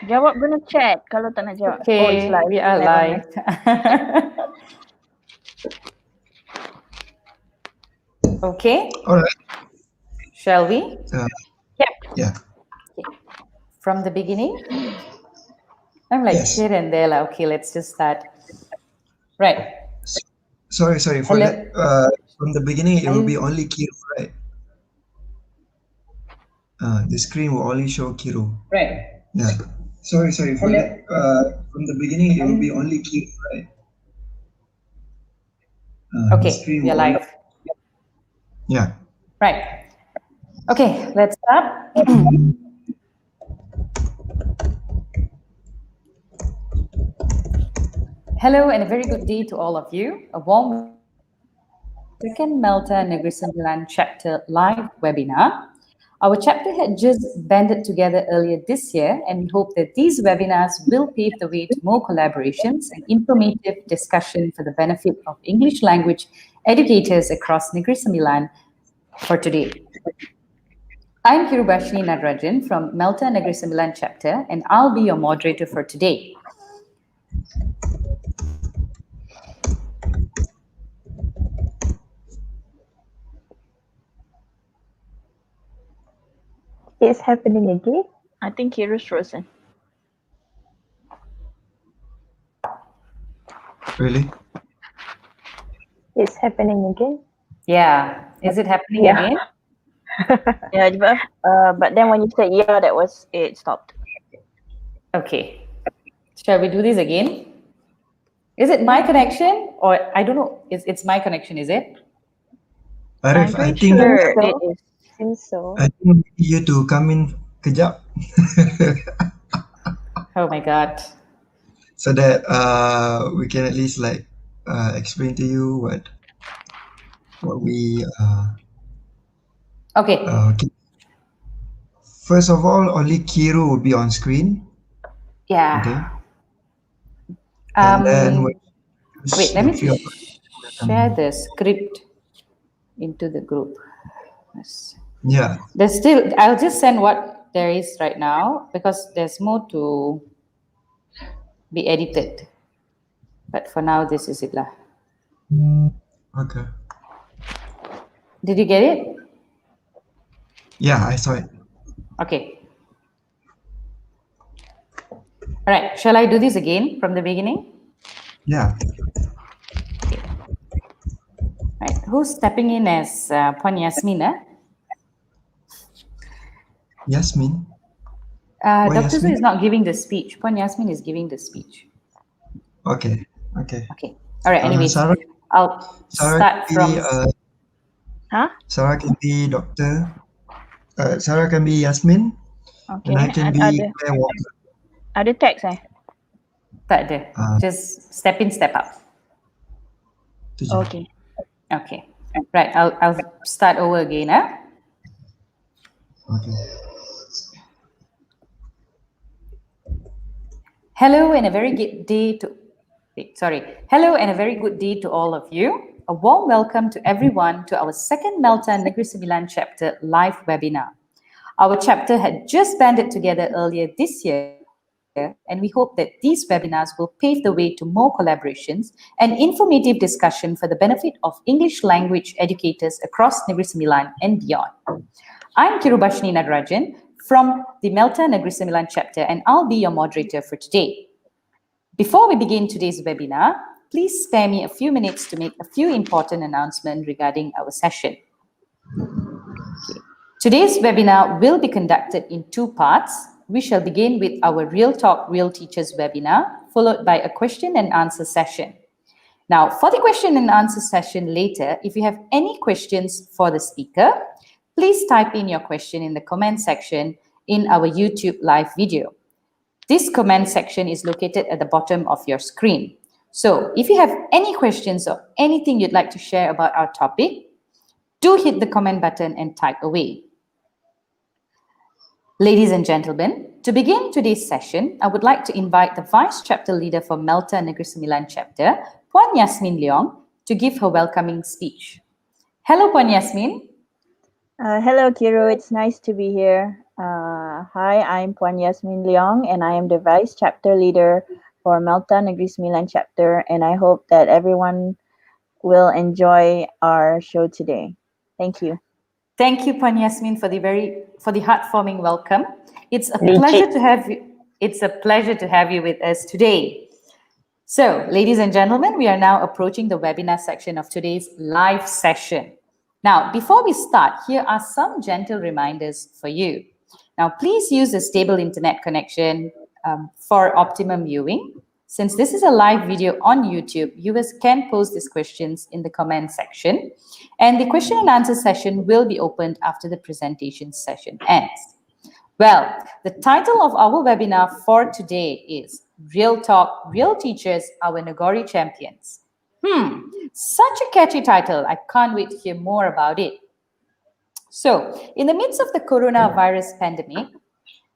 Jawab guna chat kalau tak nak jawab. Oh, it's Okay, live. we are Never live. Okay, All right. shall we? Yep. Yeah. Okay. From the beginning? I'm like Yes. here and there. Like, okay, let's just start. Right. Sorry. For Hello. that, from the beginning, it will be only Kiro, right? The screen will only show Kiro. Right. Yeah. Sorry. For Hello. that, from the beginning, it will be only Kiro, right? The Okay, screen we are will only- live. Yeah. Right. Okay, let's start. Hello and a very good day to all of you. A warm second Melta Negeri Sembilan chapter live webinar. Our chapter had just banded together earlier this year, and we hope that these webinars will pave the way to more collaborations and informative discussion for the benefit of English language educators across Negeri Sembilan for today. I'm Kirubashni Nadrajan from Melta Negeri Sembilan chapter, and I'll be your moderator for today. It's happening again. I think Kiro's frozen. Really? It's happening again. Yeah, is it happening Yeah. again? Yeah, but then when you said yeah, that was it stopped. Okay. Shall we do this again? Is it my connection or I don't know? It's my connection, is it? Arif, I'm I pretty think sure so. it is. Seems so. I think we need you to come in kejap Oh my God. so that we can at least like explain to you what we Okay. okay. First of all, only Kiro will be on screen. Yeah. Okay. And then Wait, let me few of share the script into the group. Yes. yeah. There's still, I'll just send what there is right now because there's more to be edited. But for now, this is it lah. Okay. Did you get it? Yeah, I saw it. Okay. All right. Shall I do this again from the beginning? Yeah. Right. Who's stepping in as Puan Yasmin? Yasmin. Dr. Zul Yasmin? is not giving the speech. Puan Yasmin is giving the speech. Okay. Okay. All right. Anyways, Sarah I'll start can from. be Huh? Sarah can be Doctor. Sarah can be Yasmin. Okay. And I can be Claire Walker. Ada text Tak ada. Just step in, step out. Tu je. Okay. Okay. Right. I'll start over again. Okay. Hello and a very good day to. Hello and a very good day to all of you. A warm welcome to everyone to our second Melta Negeri Sembilan chapter live webinar. Our chapter had just banded together earlier this year, and we hope that these webinars will pave the way to more collaborations and informative discussion for the benefit of English language educators across Negeri Sembilan and beyond. I'm Kirubashni Nadrajan from the Melta Negeri Sembilan chapter, and I'll be your moderator for today. Before we begin today's webinar, please spare me a few minutes to make a few important announcements regarding our session. Okay. Today's webinar will be conducted in two parts. We shall begin with our Real Talk, Real Teachers webinar, followed by a question and answer session. Now, for the question and answer session later, if you have any questions for the speaker, please type in your question in the comment section in our YouTube live video. This comment section is located at the bottom of your screen. So if you have any questions or anything you'd like to share about our topic, do hit the comment button and type away. Ladies and gentlemen, to begin today's session, I would like to invite the Vice Chapter Leader for Melta Negeri Sembilan Chapter, Puan Yasmin Leong, to give her welcoming speech. Hello, Puan Yasmin. Hello, Kiro. It's nice to be here. Hi, I'm Puan Yasmin Leong, and I am the Vice Chapter Leader for Malta Negeri Sembilan Chapter, and I hope that everyone will enjoy our show today. Thank you. Thank you, Puan Yasmin, for the heartwarming welcome. It's a Legit. pleasure to have you. It's a pleasure to have you with us today. So, ladies and gentlemen, we are now approaching the webinar section of today's live session. Now, before we start, here are some gentle reminders for you. Now, please use a stable internet connection for optimum viewing. Since this is a live video on YouTube, viewers can post these questions in the comment section, and the question and answer session will be opened after the presentation session ends. Well, the title of our webinar for today is Real Talk, Real Teachers, Our Nagori Champions. Such a catchy title. I can't wait to hear more about it. So, in the midst of the coronavirus pandemic,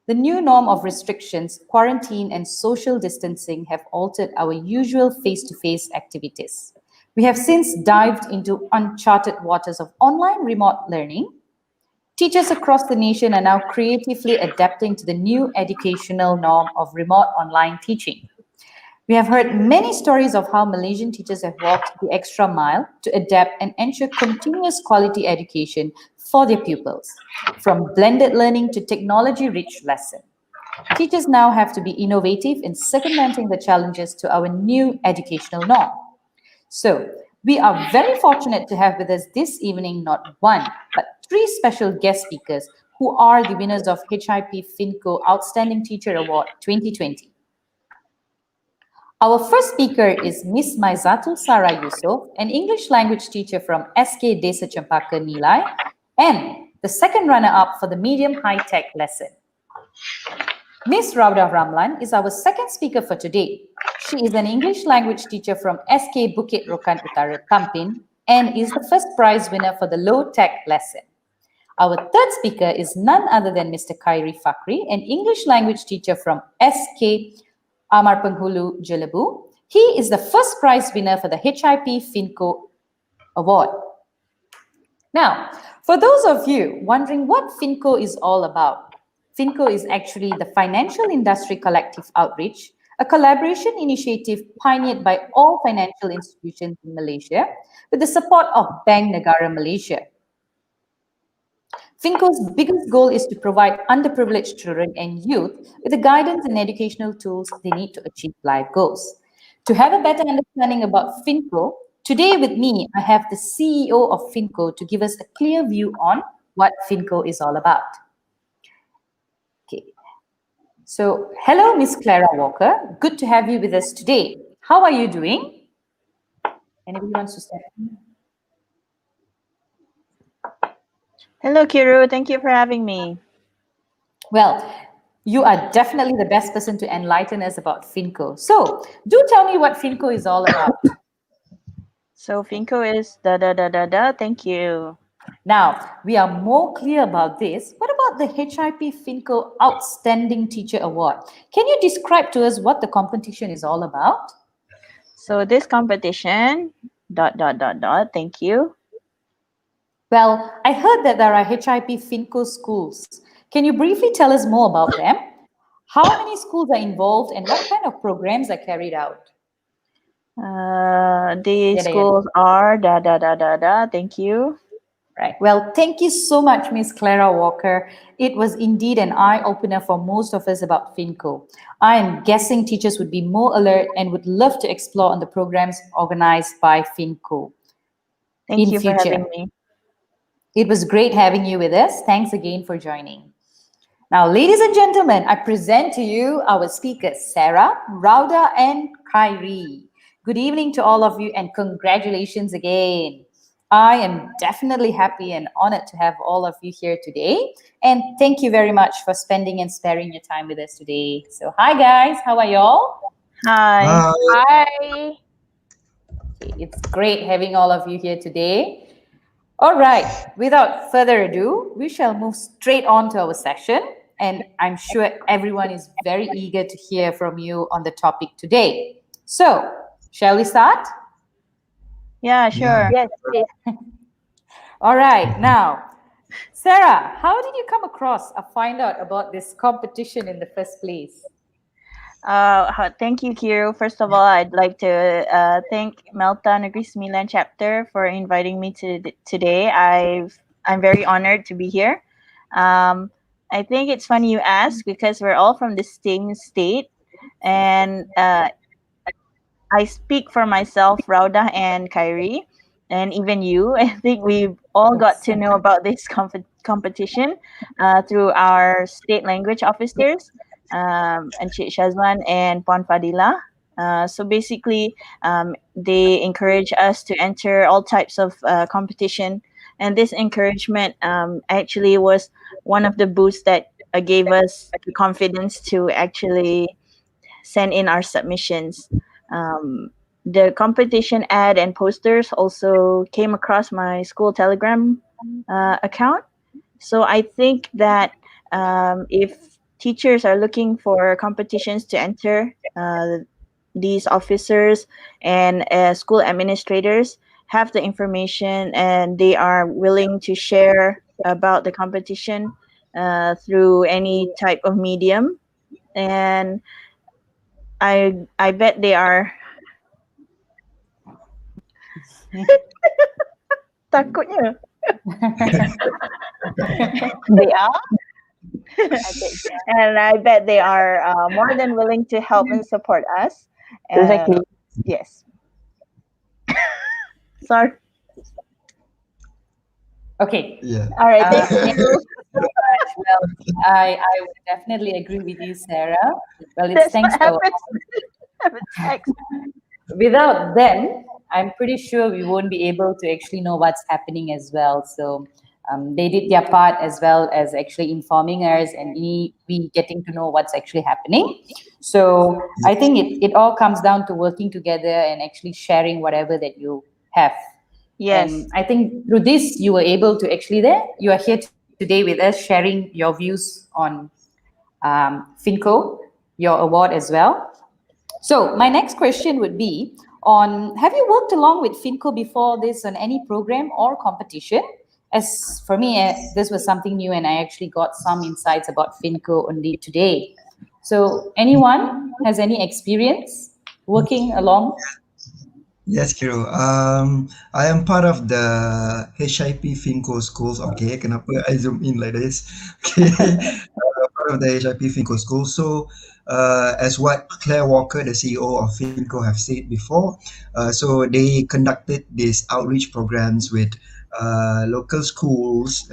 the new norm of restrictions, quarantine, and social distancing have altered our usual face-to-face activities. We have since dived into uncharted waters of online remote learning. Teachers across the nation are now creatively adapting to the new educational norm of remote online teaching. We have heard many stories of how Malaysian teachers have walked the extra mile to adapt and ensure continuous quality education for their pupils, from blended learning to technology-rich lesson. Teachers now have to be innovative in circumventing the challenges to our new educational norm. So, we are very fortunate to have with us this evening not one, but three special guest speakers who are the winners of HIP FinCo Outstanding Teacher Award 2020. Our first speaker is Miss Maizatul Sarah Yusof, an English language teacher from SK Desa Cempaka Nilai, and the second runner-up for the medium high-tech lesson. Miss Rauda Ramlan is our second speaker for today. She is an English language teacher from SK Bukit Rokan Utara, Tampin, and is the first prize winner for the low-tech lesson. Our third speaker is none other than Mr. Khairi Fakri, an English language teacher from SK Amar Penghulu, Jelebu. He is the first prize winner for the HIP FinCo Award. Now, for those of you wondering what FinCo is all about, FinCo is actually the Financial Industry Collective Outreach, a collaboration initiative pioneered by all financial institutions in Malaysia with the support of Bank Negara Malaysia. FinCo's biggest goal is to provide underprivileged children and youth with the guidance and educational tools they need to achieve life goals. To have a better understanding about FinCo, today with me, I have the CEO of FinCo to give us a clear view on what FinCo is all about. Okay. So, hello, Miss Clara Walker. Good to have you with us today. How are you doing? Anybody wants to step in? Hello, Kiru. Thank you for having me. Well, you are definitely the best person to enlighten us about FinCo. So, do tell me what FinCo is all about. So FinCo is thank you. Now, we are more clear about this. What about the HIP FinCo Outstanding Teacher Award? Can you describe to us what the competition is all about? So this competition, thank you. Well, I heard that there are HIP FinCo schools. Can you briefly tell us more about them? How many schools are involved and what kind of programs are carried out? The schools are thank you. Right. Well, thank you so much, Miss Clara Walker. It was indeed an eye-opener for most of us about FinCo. I am guessing teachers would be more alert and would love to explore on the programs organized by FinCo. Thank you for having me. It was great having you with us. Thanks again for joining. Now, ladies and gentlemen, I present to you our speakers, Sarah, Rauda, and Khairi. Good evening to all of you and congratulations again. I am definitely happy and honored to have all of you here today. And thank you very much for spending and sparing your time with us today. So, hi guys, how are y'all? Hi. Hi. It's great having all of you here today. All right, without further ado, we shall move straight on to our session. And I'm sure everyone is very eager to hear from you on the topic today. So, shall we start? Yeah, sure. Yes, please. All right, now, Sarah, how did you come across or find out about this competition in the first place? Thank you, Kiro. First of all, I'd like to thank Melta Negeri Sembilan chapter for inviting me today. I'm very honored to be here. I think it's funny you ask because we're all from the same state, and I speak for myself, Rauda and Kyrie, and even you. I think we've all got to know about this competition through our state language officers, and Cik Shazwan and Puan Fadila. So basically, they encourage us to enter all types of competition, and this encouragement actually was one of the boosts that gave us the confidence to actually send in our submissions. The competition ad and posters also came across my school Telegram account. So I think that if teachers are looking for competitions to enter, these officers and school administrators have the information and they are willing to share about the competition through any type of medium. And I bet they are takutnya. They are. I bet they are. And I bet they are more than willing to help and support us. Exactly. Yes. Sorry. Okay. Yeah. All right. Uh, Thank you. Well, I would definitely agree with you, Sarah. Well, it's That's thanks what to happens. Text. without them, I'm pretty sure we won't be able to actually know what's happening as well. So they did their part as well as actually informing us and we getting to know what's actually happening. So I think it all comes down to working together and actually sharing whatever that you have. Yes. And I think through this, you were able to actually you are here today with us sharing your views on FinCo, your award as well. So my next question would be on, have you worked along with FinCo before this on any program or competition? As for me, this was something new and I actually got some insights about FinCo only today. So anyone has any experience working along? Yes, Kiro. I am part of the HIP Finco schools. Okay, kenapa I zoom in like this? Okay, part of the HIP Finco school. So, as what Claire Walker, the CEO of Finco, have said before, so they conducted these outreach programs with local schools,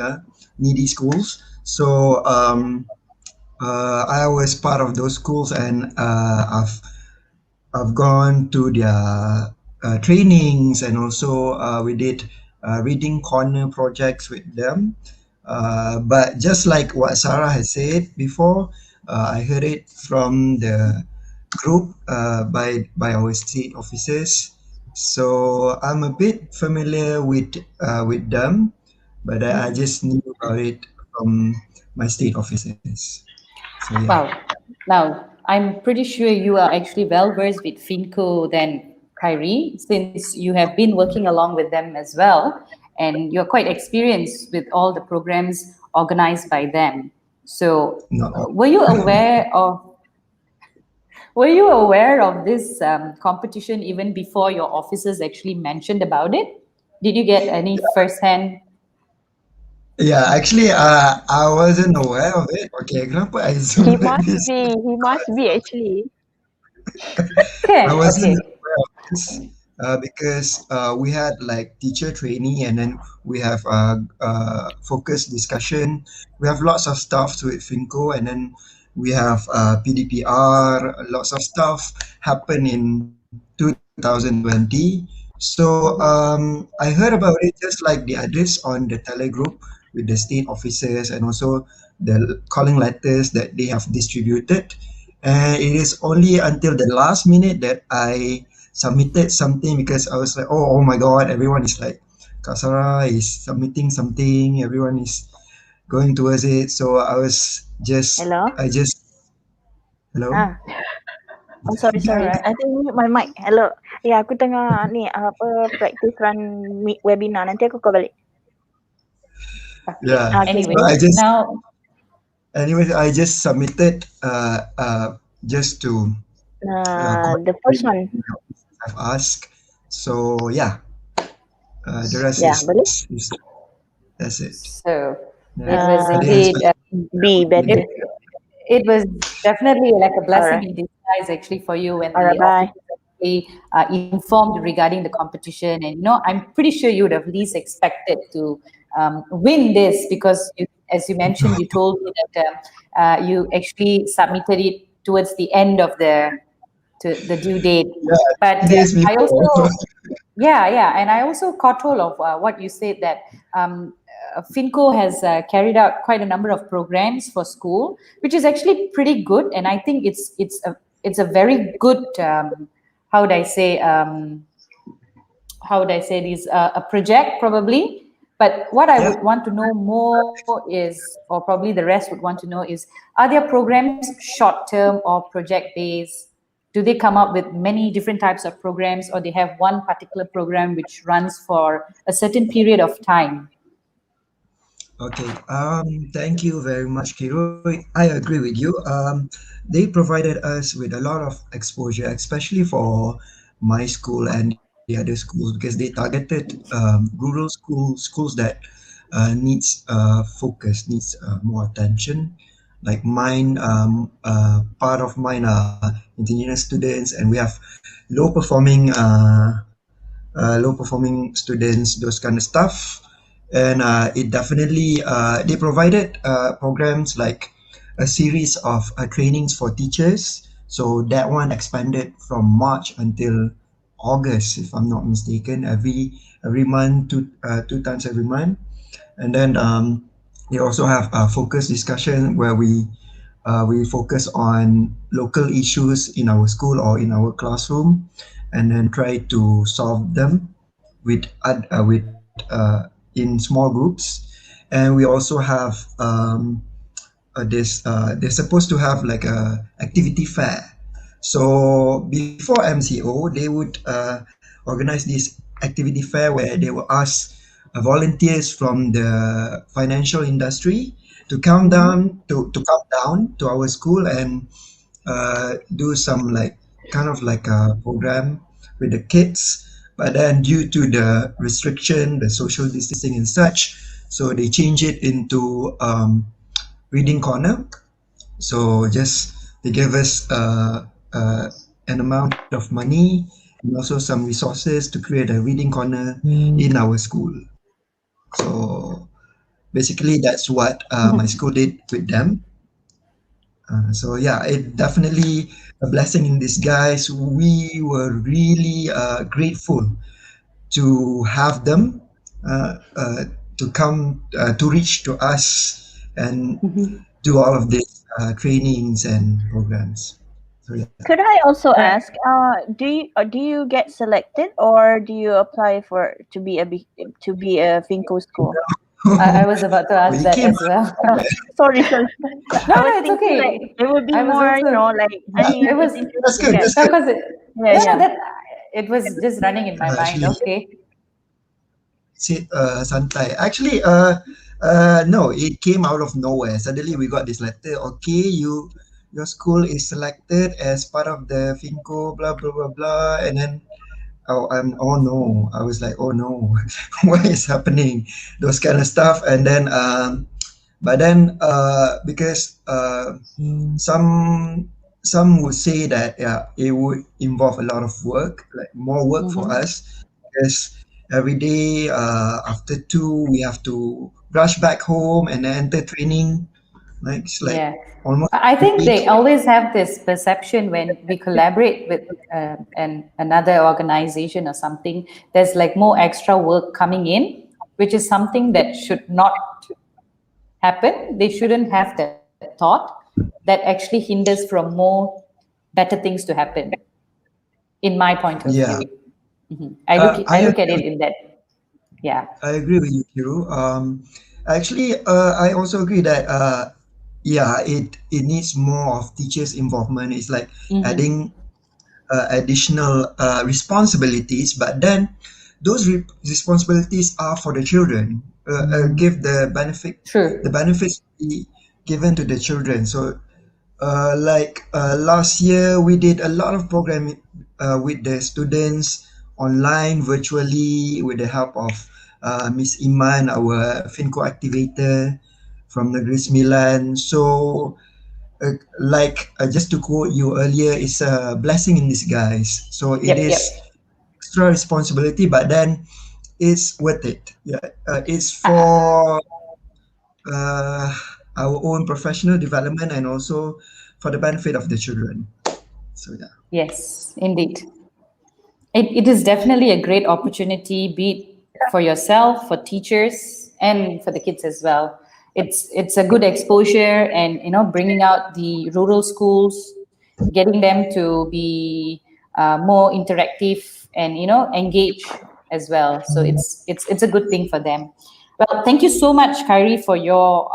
needy schools. So, I was part of those schools, and I've gone to their trainings, and also we did reading corner projects with them. But just like what Sarah has said before, I heard it from the group by our state officers. So I'm a bit familiar with them, but I just knew about it from my state officers. So yeah. Wow. Now, I'm pretty sure you are actually well versed with FinCo than Kyrie, since you have been working along with them as well, and you're quite experienced with all the programs organized by them. So, Not were you aware of this competition even before your officers actually mentioned about it? Did you get any first-hand? Yeah, actually, I wasn't aware of it. Okay, kenapa I He zoom like must this? be. He must be actually. Okay, I wasn't okay. aware of this because we had like teacher trainee, and then we have focus discussion. We have lots of stuff to it, Finco, and then we have PDPR. Lots of stuff happen in 2020. So I heard about it just like the others on the Tele group with the state officers, and also the calling letters that they have distributed. And it is only until the last minute that I submitted something, because I was like, oh my God, everyone is like, Kak Sarah is submitting something, everyone is going towards it. So Hello. Hello? Oh, sorry. Alright. I think mute my mic. Hello. Ya, aku tengah ni practice run webinar. Nanti aku call balik. Yeah. Okay. Anyway, So now I just submitted just to The first coordinate one. I've asked. So yeah, the rest Yeah, boleh? is that's it. so Yeah. it was Uh, I didn't indeed. expect B It, better. it was definitely like a blessing Alright. in disguise actually for you when Alright, the bye. officers actually informed regarding the competition. And I'm pretty sure you would have least expected to win this because, as you mentioned, you told me that you actually submitted it towards the end of the due date. yeah, But 3 days I before. also yeah, and I also caught hold of what you said that Finco has carried out quite a number of programs for school, which is actually pretty good, and I think it's a very good how would I say how would I say this a project probably. But what I Yeah. would want to know more is, or probably the rest would want to know is, are their programs short term or project based? Do they come up with many different types of programs, or they have one particular program which runs for a certain period of time? Okay. Thank you very much, Kiro. I agree with you. They provided us with a lot of exposure, especially for my school and the other schools, because they targeted schools that needs focus, needs more attention. Like mine, part of mine are engineering students, and we have low performing students, those kind of stuff. And it definitely they provided programs like a series of trainings for teachers. So that one expanded from March until August, if I'm not mistaken. Every month, two times every month. And then they also have a focus discussion where we focus on local issues in our school or in our classroom, and then try to solve them with in small groups. And we also have this they're supposed to have like a activity fair. So before MCO, they would organize this activity fair where they will ask volunteers from the financial industry to come down to our school and do some like kind of like a program with the kids. But then due to the restriction, the social distancing and such, so they change it into reading corner. So just they gave us an amount of money and also some resources to create a reading corner in our school. So basically, that's what my school did with them. So yeah, it definitely a blessing in disguise. We were really grateful to have them to come to reach to us and do all of these trainings and programs. So yeah. Could I also Right. ask, do you get selected or do you apply for to be a Finco school? I was about to ask We that came. as well. Sorry. No, I was no, it's thinking like okay. it would be I was more, also, like I mean, it was, it's That's interesting, good. kan? That's no, good. because Yeah, no, yeah. that it was just running in my mind. Actually, Okay. sit santai. Actually, no, it came out of nowhere. Suddenly, we got this letter. Okay, your school is selected as part of the Finco. Blah blah blah blah. And then oh no, I was like, oh no, what is happening? Those kind of stuff. And then but then because some would say that yeah, it would involve a lot of work, like more work for Mm-hmm. us, because every day after two we have to rush back home and then enter training. Like it's like Yeah. almost I a think week. they always have this perception when we collaborate with another organization or something. There's like more extra work coming in, which is something that should not happen. They shouldn't have that thought that actually hinders from more better things to happen. In my point of Yeah, view, I I look at agree. it in that. Yeah. I agree with you, Kiru. Actually, I also agree that yeah, it needs more of teachers' involvement. It's like Mm-hmm. adding additional responsibilities, but then those responsibilities are for the children. Give the True. benefits be given to the children. So last year we did a lot of programming with the students online virtually with the help of Miss Iman, our Finco activator from Negeri Sembilan. So just to quote you earlier, it's a blessing in disguise. So it Yep, yep. is extra responsibility, but then it's worth it. Yeah, it's Uh, for uh, our own professional development and also for the benefit of the children. So yeah. yes, indeed. It is definitely a great opportunity, be it for yourself, for teachers, and for the kids as well. It's a good exposure, and bringing out the rural schools, getting them to be more interactive and engage as well. So it's a good thing for them. Well, thank you so much, Kyrie, for your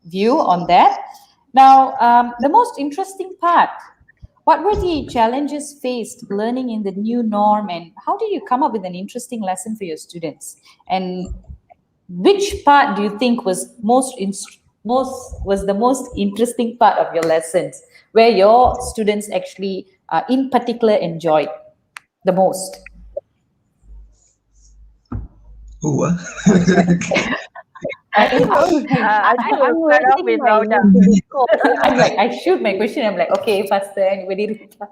view on that. Now, the most interesting part, what were the challenges faced learning in the new norm, and how did you come up with an interesting lesson for your students? And which part do you think was the most interesting part of your lessons, where your students actually, in particular, enjoyed the most? Who? It should I think I'm we'll start off waiting with my Rauda. name to be called. I'm like, I shoot my question. I'm like, okay, faster. Anybody reply?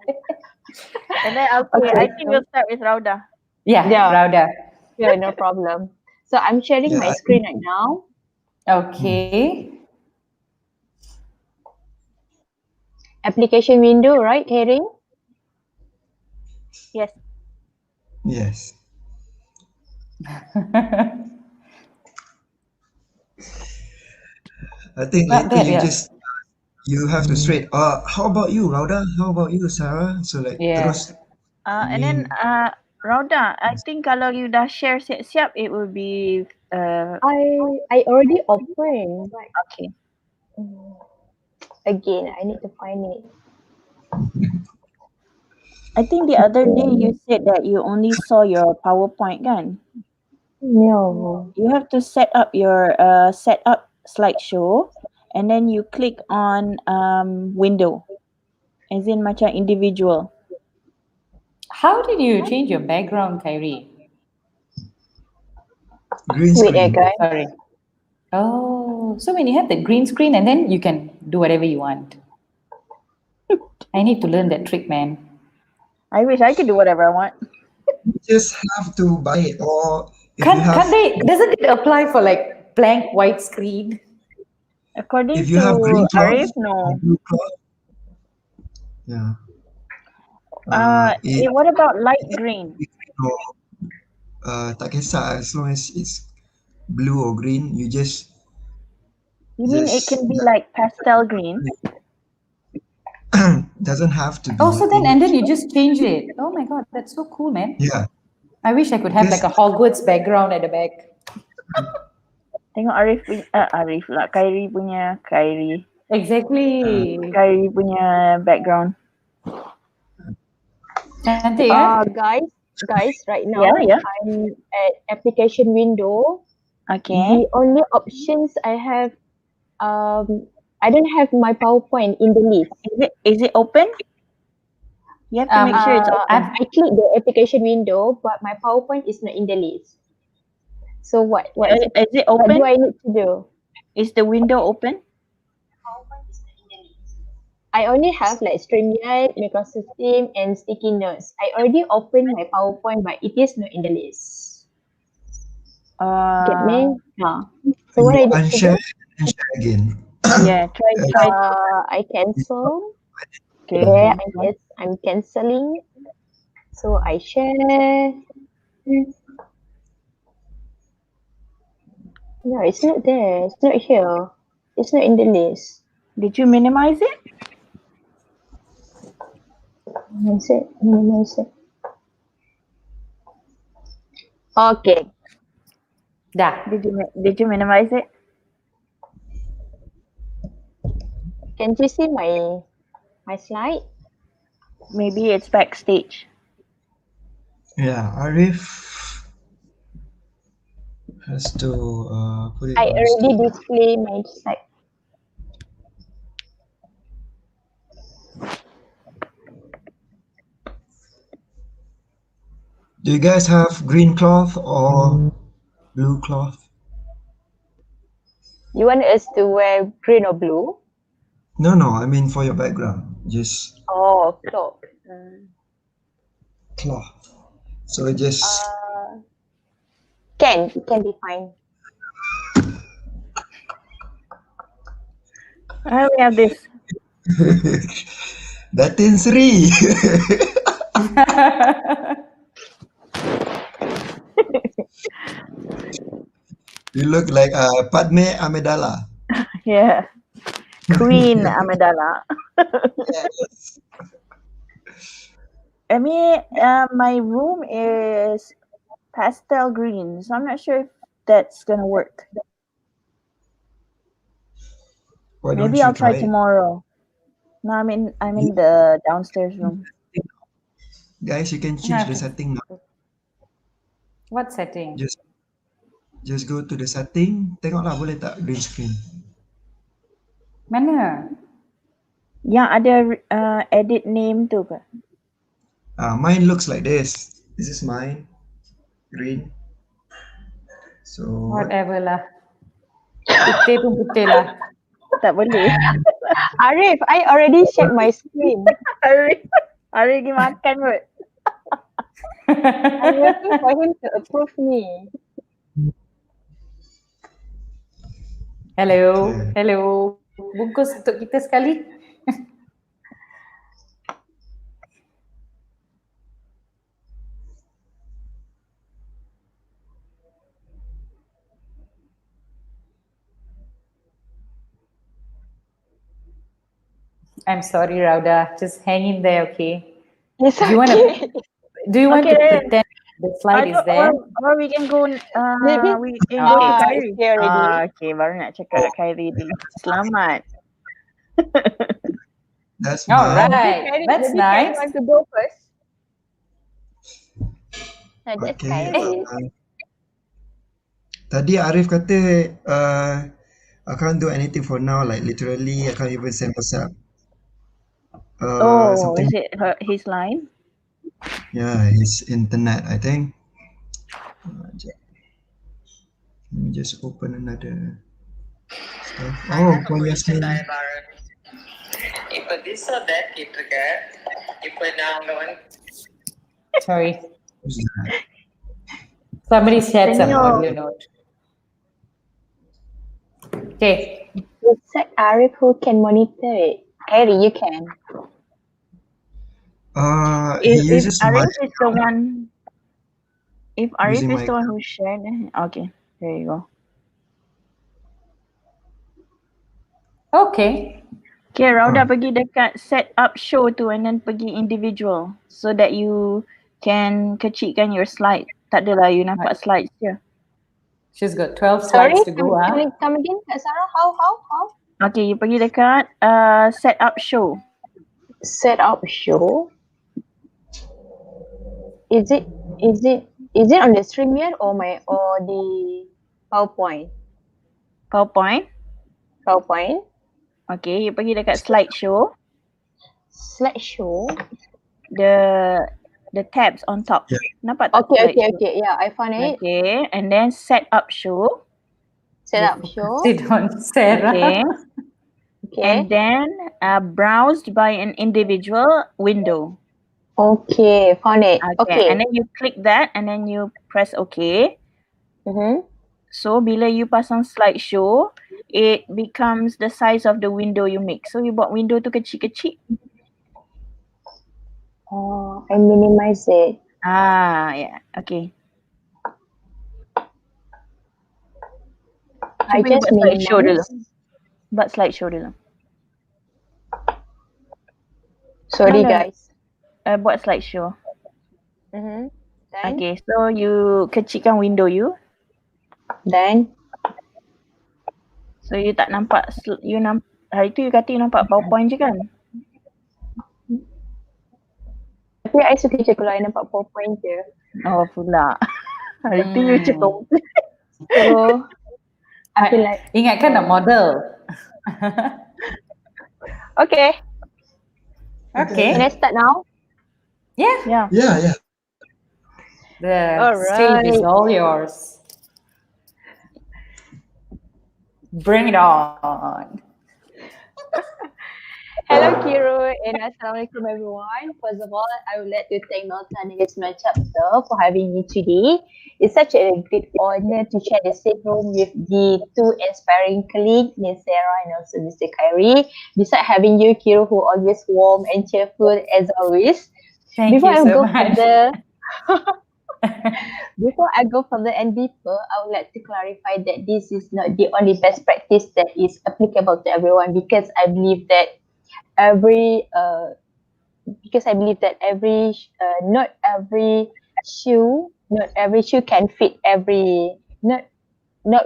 And then I Okay. think we'll start with Rauda. Yeah, Yeah, Rauda. sure, no problem. So I'm sharing my Yeah, screen right now. Okay. Application window, right, Harry? Yes. yes. I think Not later bad, yeah. you have to straight. How about you, Rauda? How about you, Sarah? So like Yeah. terus And then ni Rauda, I think kalau you dah share siap-siap, it will be I already opened, but okay. again, I need to find it. I think the other day you said that you only saw your PowerPoint, kan? No. You have to set up your setup slideshow, and then you click on window, as in macam individual. How did you change your background, Kyrie? green Wait, screen. guys. Sorry. Oh, so when you have the green screen, and then you can do whatever you want. I need to learn that trick, man. I wish I could do whatever I want. You just have to buy it, or if you Can't have they? Doesn't it apply for like blank white screen? According if you have green to cloth, Arif, no. blue cloth, yeah. What about light green? No, tak kisah as long as it's blue or green. You just You mean it can be yeah, like pastel green? doesn't have to be. Oh, so I then think. and then you just change it. Oh my god, that's so cool, man. Yeah, I wish I could have like a Hogwarts background at the back. Tengok Arif lah. Kyrie punya Exactly. Kyrie punya background. Cantik, ya? Guys, right now Yeah. I'm at application window. Okay. The only options I have, I don't have my PowerPoint in the list. Is it open? You have to make sure it's open. I click the application window, but my PowerPoint is not in the list. So what Is it what open? do I need to do? Is the window open? I only have like StreamYard, Microsoft Teams, and Sticky Notes. I already opened my PowerPoint, but it is not in the list. Get me? So what I you need to do? unshare and share again. Yeah, try. I cancel. Okay. Yeah, I'm canceling. So I share. No, it's not there. It's not here. It's not in the list. Did you minimize it? Minimize it. Okay. Dah. Did you minimize it? Can you see my slide? Maybe it's backstage. Yeah, Arif. has to put it I on already screen. display my slide. Do you guys have green cloth or blue cloth? You want us to wear green or blue? No, I mean for your background, just Oh, clock. cloth. So just Can be fine. We have this. Datin Sri. You look like Padme Amidala. Yeah. Queen Amidala. Yes. I mean, my room is pastel green, so I'm not sure if that's gonna work. Why don't Maybe you I'll try try it? tomorrow. No, I'm in the downstairs room. Guys, you can change the setting now. What setting? Just go to the setting. Tengoklah boleh tak green screen. Mana? Yang ada edit name tu ke? Mine looks like this. This is mine. Green. So Whatever lah. Putih pun putih lah. Tak boleh. Arif, I already shared my screen. Hari pergi makan kot. I'm waiting for him to approve me. Hello. Okay. Hello. Bungkus untuk kita sekali. I'm sorry, Rauda. Just hang in there, okay? It's Do you want okay. Do you want Okay, to then. pretend the slide is Or, there? or we can go Maybe. we can go to Okay. Kyrie. It's here already. Okay, baru nak cakap Kyrie ni. Selamat. that's All mine. right. That's Maybe Kyrie nice. want to go first. That's Okay. Kyrie. Tadi Arif kata I can't do anything for now. Like literally, I can't even send WhatsApp. Something. Is it his line? Yeah, his internet. I think. Jap. Let me just open another stuff. Oh, for Yasmin. இப்ப this or that கேட்டிருக்க இப்ப நான் அங்க வந்து Sorry. Who's that? Somebody shared some Senor. audio note. Okay. You said Arif who can monitor it. Harry, you can. He If uses my Arif is the one, if Arif Using is my the one who shared, okay, there you go. Okay. Okay, Rauda Alright. pergi dekat set up show tu and then pergi individual so that you can kecilkan your slide. Tak adalah you nampak slides je. She's got 12 Sorry, slides to go. come again, Kak Sarah? How? Okay, you pergi dekat set up show. Set up show. Is it on the StreamYard or the PowerPoint? PowerPoint. PowerPoint. Okay, you pergi dekat slideshow. Slideshow. The tabs on top. Yeah. Nampak tak? Okay. slideshow? Yeah, I found it. Okay, and then set up show. Set up show. Sit on Sarah. Okay. Okay. And then browsed by an individual window. Okay, found it. Okay. And then you click that and then you press okay. Mm-hmm. So bila you pasang slideshow, it becomes the size of the window you make. So you buat window tu kecil-kecil. Oh, I minimize it. Yeah. Okay. I Cuba you just buat slideshow dulu. minimize. Buat slideshow dulu. Sorry, No. guys. Buat slideshow. Mm-hmm. Then, Okay, so you kecilkan window you. then, So you tak nampak, hari tu you kata you nampak PowerPoint je kan? tapi I suka je kalau I nampak PowerPoint je. Oh pula. Hari tu you macam komplain. So I feel like Ingatkan nak model. okay. Okay. Can I start now? Yeah. Yeah. Yeah. The All stage is right. all yours. Bring it on. Hello, Kiro, and Assalamualaikum, everyone. First of all, I would like to thank Melton and its chapter for having me today. It's such a great honor to share the same room with the two inspiring colleagues, Miss Sarah and also Mr. Kyrie. Besides having you, Kiro, who always warm and cheerful as always. Thank Before you I so go much. further, Before I go further and deeper, I would like to clarify that this is not the only best practice that is applicable to everyone, because I believe that every not every shoe can fit every not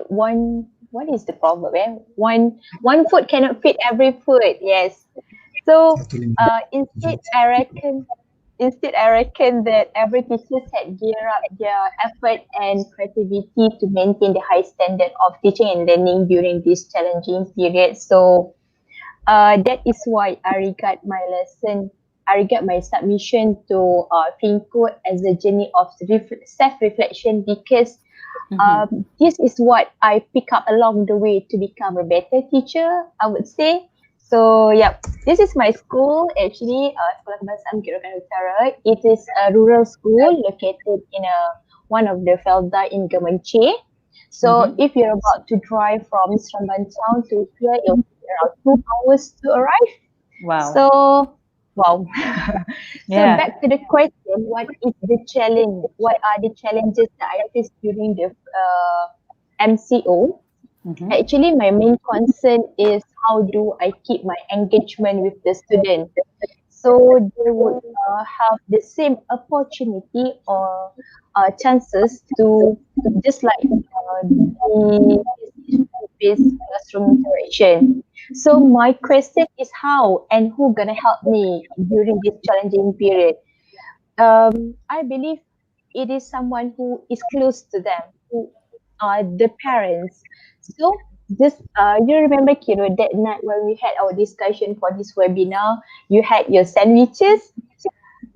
one. What is the proverb? One foot cannot fit every foot. Yes. So Satu lima. instead I reckon that every teacher should gear up their effort and creativity to maintain the high standard of teaching and learning during this challenging period. So that is why I regard my submission to FinCode as a journey of self-reflection, because this is what I pick up along the way to become a better teacher, I would say. So, yeah, this is my school actually, Sekolah Kebangsaan Kerokan Utara. It is a rural school located in one of the Felda in Gemenche. So, if you're about to drive from Seremban Town to here, it'll take around 2 hours to arrive. Wow. So, wow. So Yeah. back to the question, what is the challenge? What are the challenges that I faced during the MCO? Actually, my main concern is how do I keep my engagement with the student, so they would have the same opportunity or chances to just like the face-to-face classroom interaction. So my question is how and who gonna help me during this challenging period? I believe it is someone who is close to them, who are the parents. So just you remember, Kiro, that night when we had our discussion for this webinar, you had your sandwiches.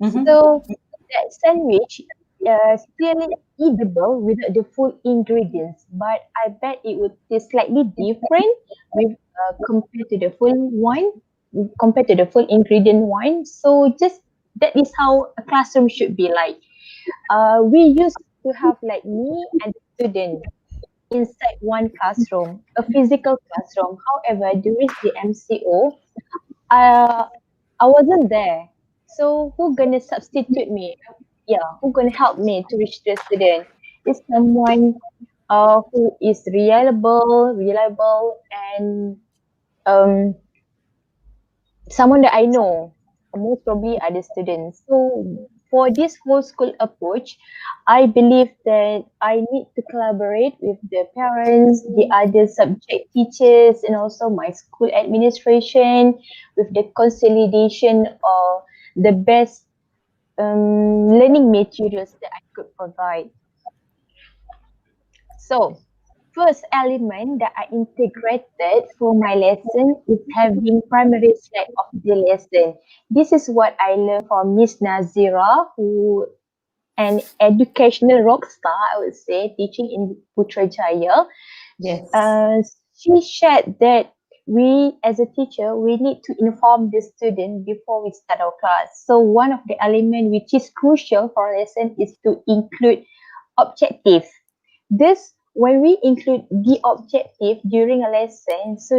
So that sandwich still edible without the full ingredients, but I bet it would taste slightly different with compared to the full ingredient one. So just that is how a classroom should be like. We used to have like me and the student inside one classroom, a physical classroom. However, during the MCO, uh, I wasn't there. So who gonna substitute me? Yeah, who gonna help me to reach the student? Is someone who is reliable, and um someone that I know, most probably are the students. So for this whole school approach, I believe that I need to collaborate with the parents, the other subject teachers, and also my school administration with the consolidation of the best learning materials that I could provide. So first element that I integrated for my lesson is having primary slide of the lesson. This is what I learned from Miss Nazira, who an educational rock star, I would say, teaching in Putrajaya. Yes. She shared that we as a teacher, we need to inform the student before we start our class. So one of the elements which is crucial for a lesson is to include objective. This when we include the objective during a lesson, so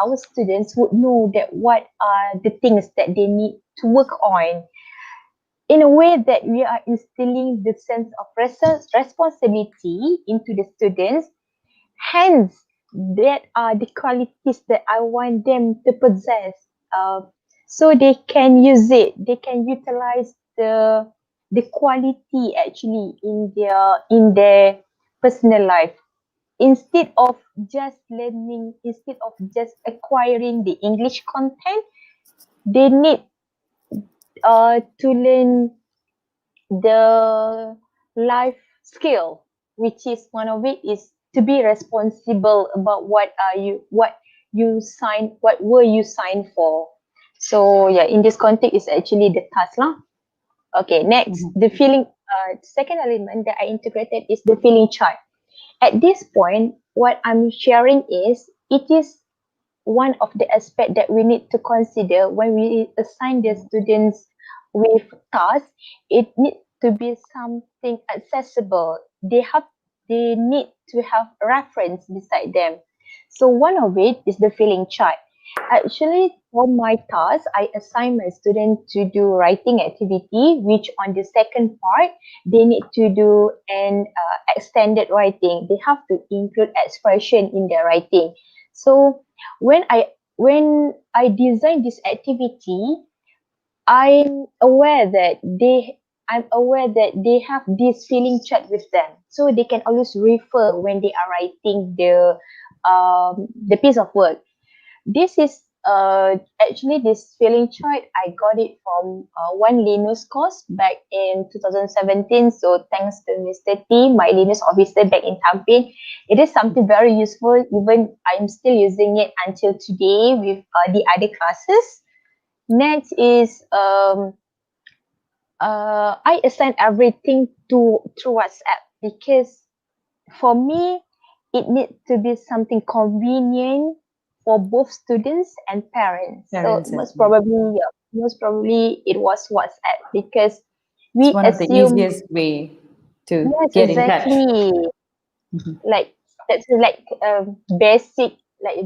our students would know that what are the things that they need to work on, in a way that we are instilling the sense of responsibility into the students. Hence, that are the qualities that I want them to possess, so they can use it. They can utilize the quality actually in their personal life. Instead of just acquiring the English content, they need to learn the life skill, which is one of it is to be responsible about what were you signed for. So yeah, in this context is actually the task lah. Okay, next, the feeling, second element that I integrated is the feeling chart. At this point, what I'm sharing is, it is one of the aspects that we need to consider when we assign the students with tasks. It needs to be something accessible. They need to have reference beside them. So one of it is the feeling chart. Actually, for my task, I assign my student to do writing activity, which on the second part, they need to do an extended writing. They have to include expression in their writing. So when I design this activity, I'm aware that they have this feeling chat with them, so they can always refer when they are writing the piece of work. This is actually this feeling chart. I got it from one Linus course back in 2017. So thanks to Mr. T, my Linus officer back in Tampin. It is something very useful. Even I'm still using it until today with the other classes. Next is I assign everything through WhatsApp, because for me it needs to be something convenient for both students and parents. Parents So as well. most probably it was WhatsApp, because It's we one of the assume, easiest way to yes, get in touch. exactly, like that's like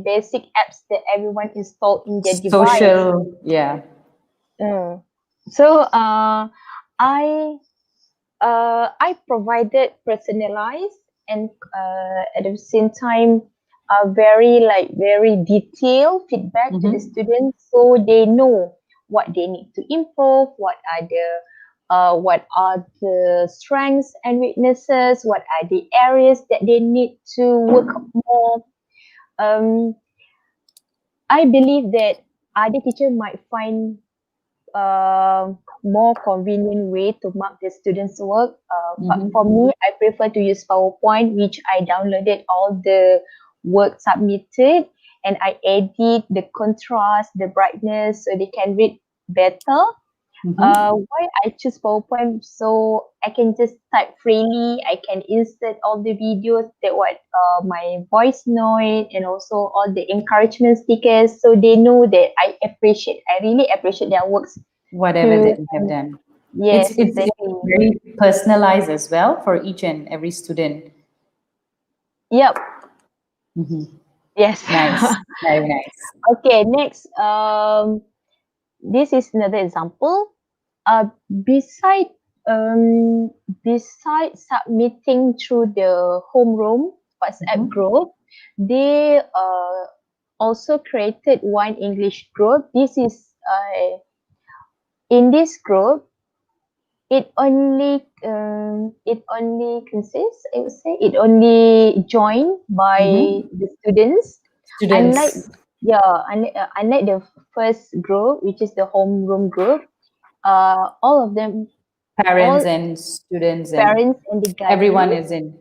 basic apps that everyone installed in their device. Social, yeah. Mm. So I provided personalized and at the same time very detailed feedback to the students, so they know what they need to improve, what are the strengths and weaknesses, what are the areas that they need to work more. Um, I believe that other teacher might find more convenient way to mark the students' work. But for me, I prefer to use PowerPoint, which I downloaded all the work submitted, and I edit the contrast, the brightness, so they can read better. Why I choose PowerPoint? So I can just type freely. I can insert all the videos that what my voice note, and also all the encouragement stickers, so they know that I really appreciate their works. Whatever that you have done. Yes, It's exactly. very personalized as well for each and every student. Yep. Yes. Nice, very nice. Okay. Next. This is another example. Uh, beside beside submitting through the homeroom WhatsApp group, they also created one English group. This is in this group, it only consists, I would say, it only joined by the students. Unlike Students, unlike the first group, which is the homeroom group, all of them, parents all and students, and parents and the everyone guardians, is in.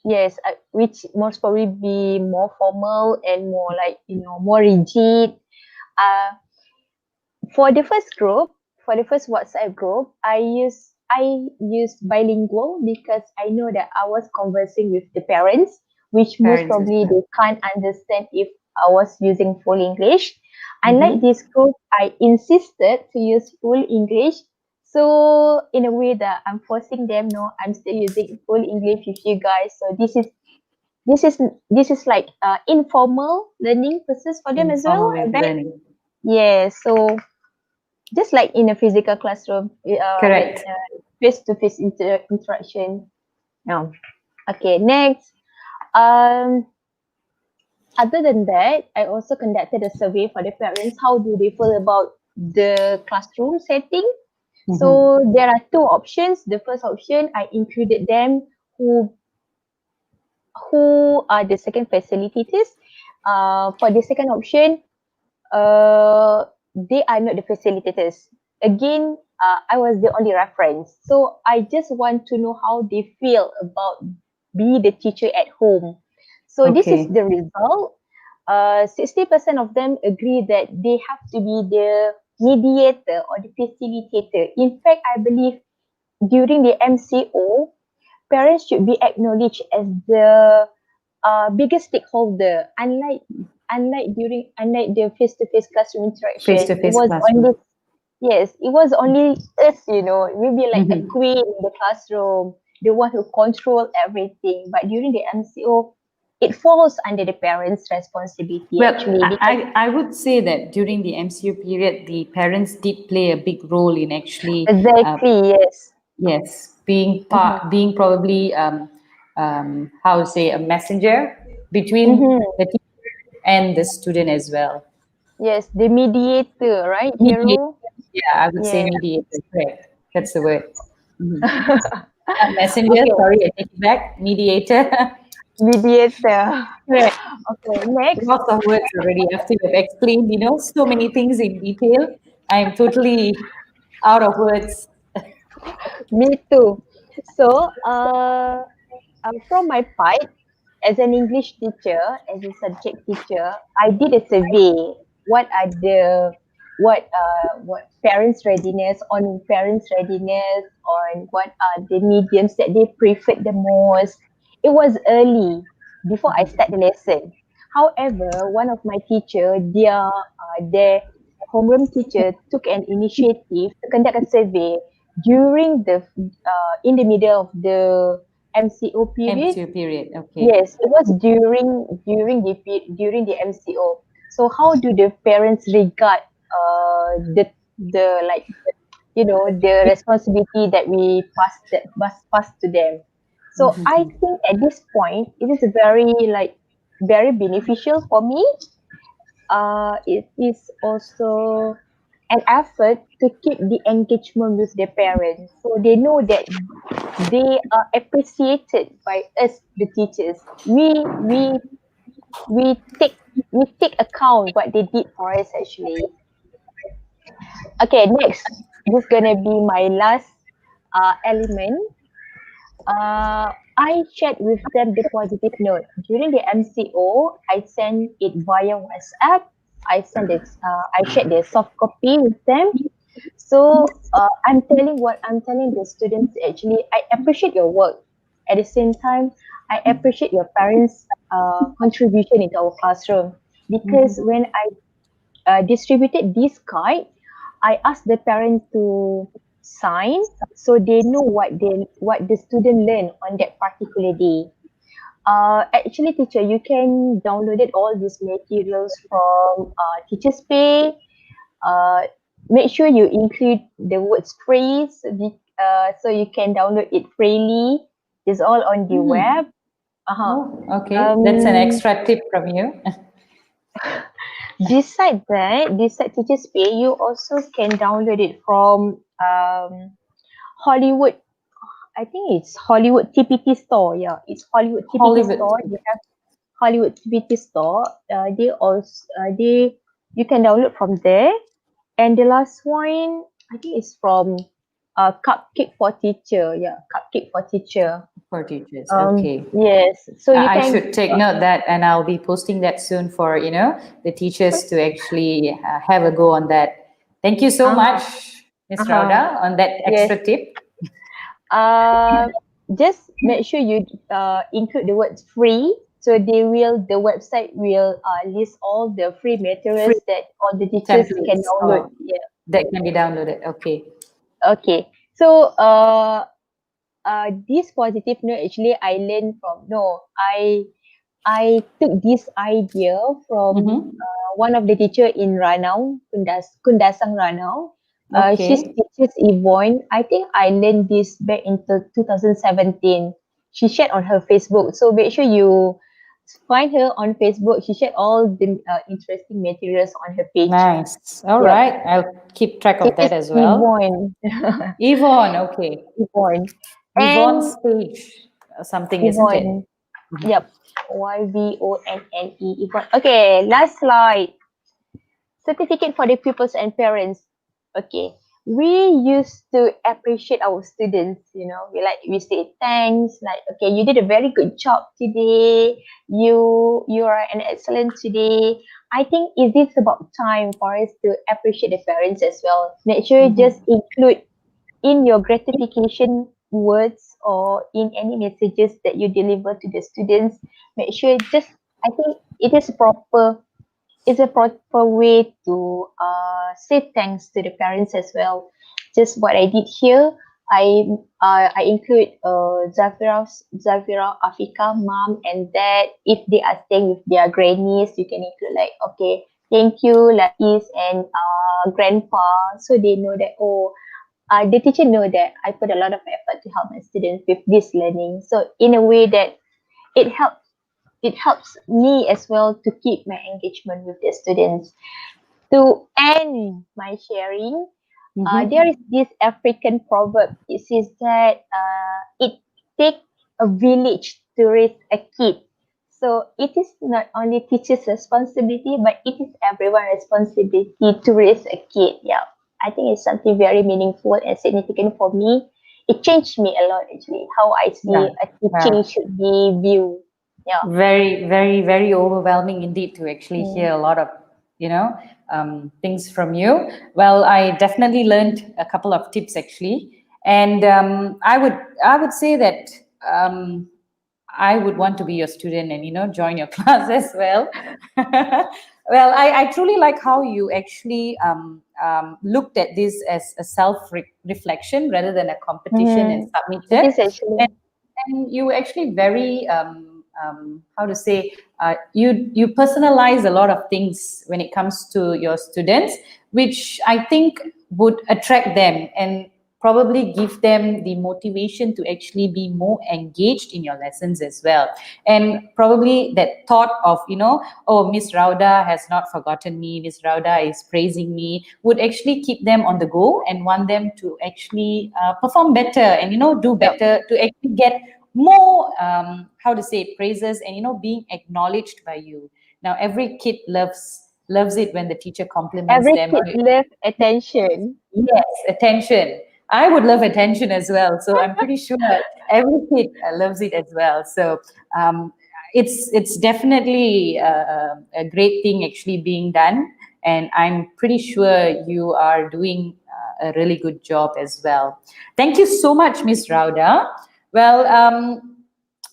yes, which most probably be more formal and more like more rigid. Uh, for the first group, for the first WhatsApp group, I use bilingual, because I know that I was conversing with the parents, which most Parents as probably well. they can't understand if I was using full English. Unlike this group, I insisted to use full English. So in a way that I'm forcing them, no, I'm still using full English with you guys. So this is like informal learning process for them as well. Informal way of learning. Yeah, so just like in a physical classroom, like Correct. face-to-face interaction. No. Okay, next. Um, Other than that, I also conducted a survey for the parents. How do they feel about the classroom setting? So there are two options. The first option, I included them who are the second facilitators. For the second option, they are not the facilitators. Again, I was the only reference. So I just want to know how they feel about be the teacher at home. So this is Okay. the result. 60% of them agree that they have to be the mediator or the facilitator. In fact, I believe during the MCO, parents should be acknowledged as the biggest stakeholder. Unlike the face-to-face classroom interaction, it Face-to-face was classroom. only yes, it was only us. We'll be like a Mhm. queen in the classroom, the one who control everything. But during the MCO, it falls under the parents' responsibility Well, actually because I would say that during the MCU period, the parents did play a big role in actually, exactly yes. yes, being Mm-hmm. being probably, how to say, a messenger between Mm-hmm. the teacher and the student as well. Yes, the mediator, right, Mediator, Hero? yeah, I would say Yeah. mediator, correct. That's the word. Mhm. Not messenger, Okay, sorry, I take it back. Mediator. mediator. Correct. Okay, next. Lots of words already after you've explained, so many things in detail. I am totally out of words. Me too. So, from my part, as an English teacher, as a subject teacher, I did a survey. What are the what parents' readiness, on what are the mediums that they preferred the most. It was early before I start the lesson. However, one of my teacher, their homeroom teacher took an initiative to conduct a survey during the in the middle of the MCO period. MCU period. Okay. Yes, it was during the MCO. So how do the parents regard the like the responsibility that we must pass to them? So I think at this point it is very beneficial for me. It is also an effort to keep the engagement with the parents, so they know that they are appreciated by us, the teachers. We take account what they did for us actually. Okay, next. This is gonna be my last element. I shared with them the positive note during the MCO. I sent it via WhatsApp. I shared the soft copy with them. So I'm telling the students actually, I appreciate your work. At the same time, I appreciate your parents' contribution into our classroom, because when I distributed this guide, I asked the parent to sign so they know what the student learned on that particular day. Actually, teacher, you can download it, all these materials from Teachers Pay. Uh, Make sure you include the words free, so you can download it freely. It's all on the web. Uh-huh. Oh, okay. That's an Um, extra tip from you. Beside Teachers Pay, you also can download it from Hollywood. I think it's Hollywood TPT store. Yeah, it's Hollywood TPT Hollywood. store. They have Hollywood TPT store. They also you can download from there. And the last one, I think it's from Cupcake for Teacher. Yeah, Cupcake for Teacher. For teachers. Okay. Yes. So you I can. should take note that, and I'll be posting that soon for the teachers to actually have a go on that. Thank you so Uh, much, Miss uh, Rauda, on that yes. extra tip. Uh, just make sure you include the words free. So the website will list all the free Free materials that all the teachers can templates download. Yeah. that can be downloaded. Okay. Okay. So this positive note actually I learned from no I took this idea from Mm-hmm. one of the teacher in Ranau, Kundasang Ranau. She's Okay. teaches Yvonne. I think I learned this back in 2017. She shared on her Facebook. So make sure you find her on Facebook. She shared all the interesting materials on her page. Nice. All Yep. right. I'll keep track It of is that as well. Yvonne. Yvonne. Okay. Yvonne. And Yvonne's page. Something, isn't it? Yvonne. Yep. Yvonne. Yvonne. Okay, last slide. Certificate for the pupils and parents. Okay. we used to appreciate our students, we say thanks, like, okay, you did a very good job today, you are an excellent today. I think it is about time for us to appreciate the parents as well. Make sure you just include in your gratification words or in any messages that you deliver to the students. Make sure just, I think it is proper, it's a proper way to say thanks to the parents as well. Just what I did here, I include Zafira, Afika, mom and dad. If they are staying with their grannies, you can include like, okay, thank you, Lais and grandpa, so they know that, oh, the teacher know that I put a lot of effort to help my students with this learning. So in a way that it helps it helps me as well to keep my engagement with the students. To end my sharing, there is this African proverb. It says that it takes a village to raise a kid. So it is not only teachers' responsibility, but it is everyone's responsibility to raise a kid. Yeah, I think it's something very meaningful and significant for me. It changed me a lot actually, how I see Yeah. a teaching should be viewed. Yeah. Very, very, very overwhelming indeed to actually Mm. hear a lot of, things from you. Well, I definitely learned a couple of tips actually, and I would say that I would want to be your student and join your class as well. Well, I truly like how you actually looked at this as a self reflection rather than a competition and Mhm. It submitted. is actually. And you actually very how to say you personalize a lot of things when it comes to your students, which I think would attract them and probably give them the motivation to actually be more engaged in your lessons as well. And probably that thought of, oh, Miss Rauda has not forgotten me, Miss Rauda is praising me, would actually keep them on the go and want them to actually perform better and do better to actually get more how to say praises and being acknowledged by you. Now every kid loves it when the teacher compliments Every them. kid love attention. Yes, attention. I would love attention as well. So I'm pretty sure every kid loves it as well. So um, it's definitely a great thing actually being done, and I'm pretty sure you are doing a really good job as well. Thank you so much, Miss Rauda. Well,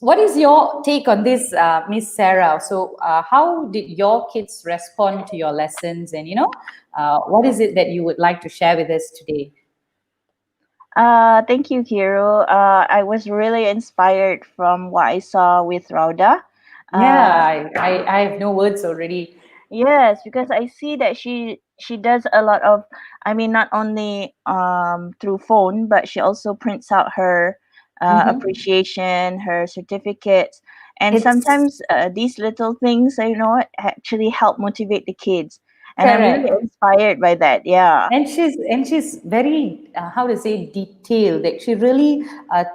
what is your take on this, Miss Sarah? So, how did your kids respond to your lessons, and what is it that you would like to share with us today? Thank you, Kiro. I was really inspired from what I saw with Rauda. Yeah, I have no words already. Yes, because I see that she does a lot of, I mean, not only through phone, but she also prints out her Mhm. appreciation, her certificates, and It's sometimes these little things, actually help motivate the kids, and I'm really correct. inspired by that. Yeah. And she's very how to say detailed. Like she really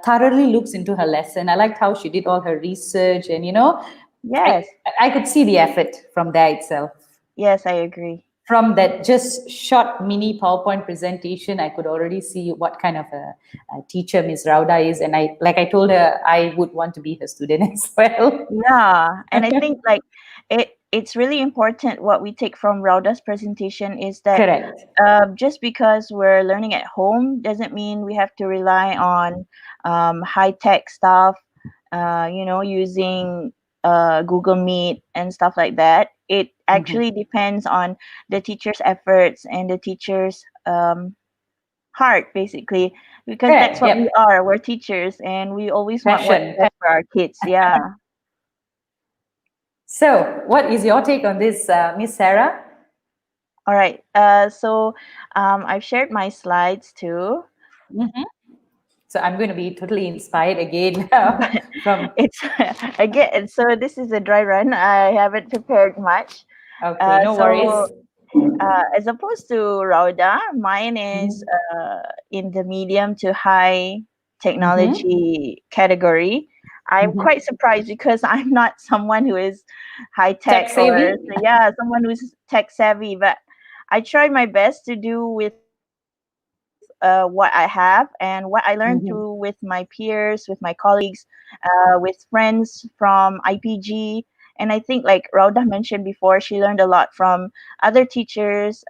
thoroughly looks into her lesson. I liked how she did all her research, and I Yes. I could see the effort from there itself. Yes, I agree. From that just short mini PowerPoint presentation, I could already see what kind of a teacher Miss Rauda is, and like I told her, I would want to be her student as well. Yeah, and I think like it's really important what we take from Rauda's presentation is that Correct. just because we're learning at home doesn't mean we have to rely on high tech stuff, using Google Meet and stuff like that. It Mhm. actually depends on the teacher's efforts and the teacher's heart, basically, because that's Correct. what we Yep. are. We're teachers and we always want what's Passion. best for our kids. Yeah. So, what is your take on this, Miss Sarah? All right. So I've shared my slides too. Mhm. So, I'm going to be totally inspired again from. It's again. So this is a dry run. I haven't prepared much. Okay, no So worries. as opposed to Rauda, mine is Mhm. in the medium to high Mhm. technology category. I'm Mhm. quite surprised because I'm not someone who is high Tech tech or savvy. yeah, someone who's tech savvy. But I try my best to do with what I have and what I learned Mhm. through with my peers, with my colleagues, with friends from IPG. And I think, like Rauda mentioned before, she learned a lot from other teachers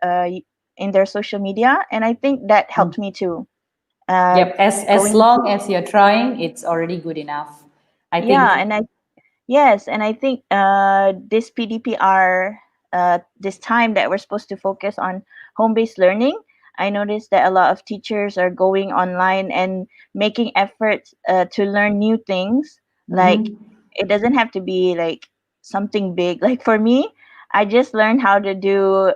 in their social media, and I think that helped me too. Uh, Yep. As going, long as you're trying, it's already good enough. I yeah, think. and I think this PDPR, this time that we're supposed to focus on home-based learning, I noticed that a lot of teachers are going online and making efforts to learn new things. Like, Mhm. it doesn't have to be like something big. Like for me, I just learned how to do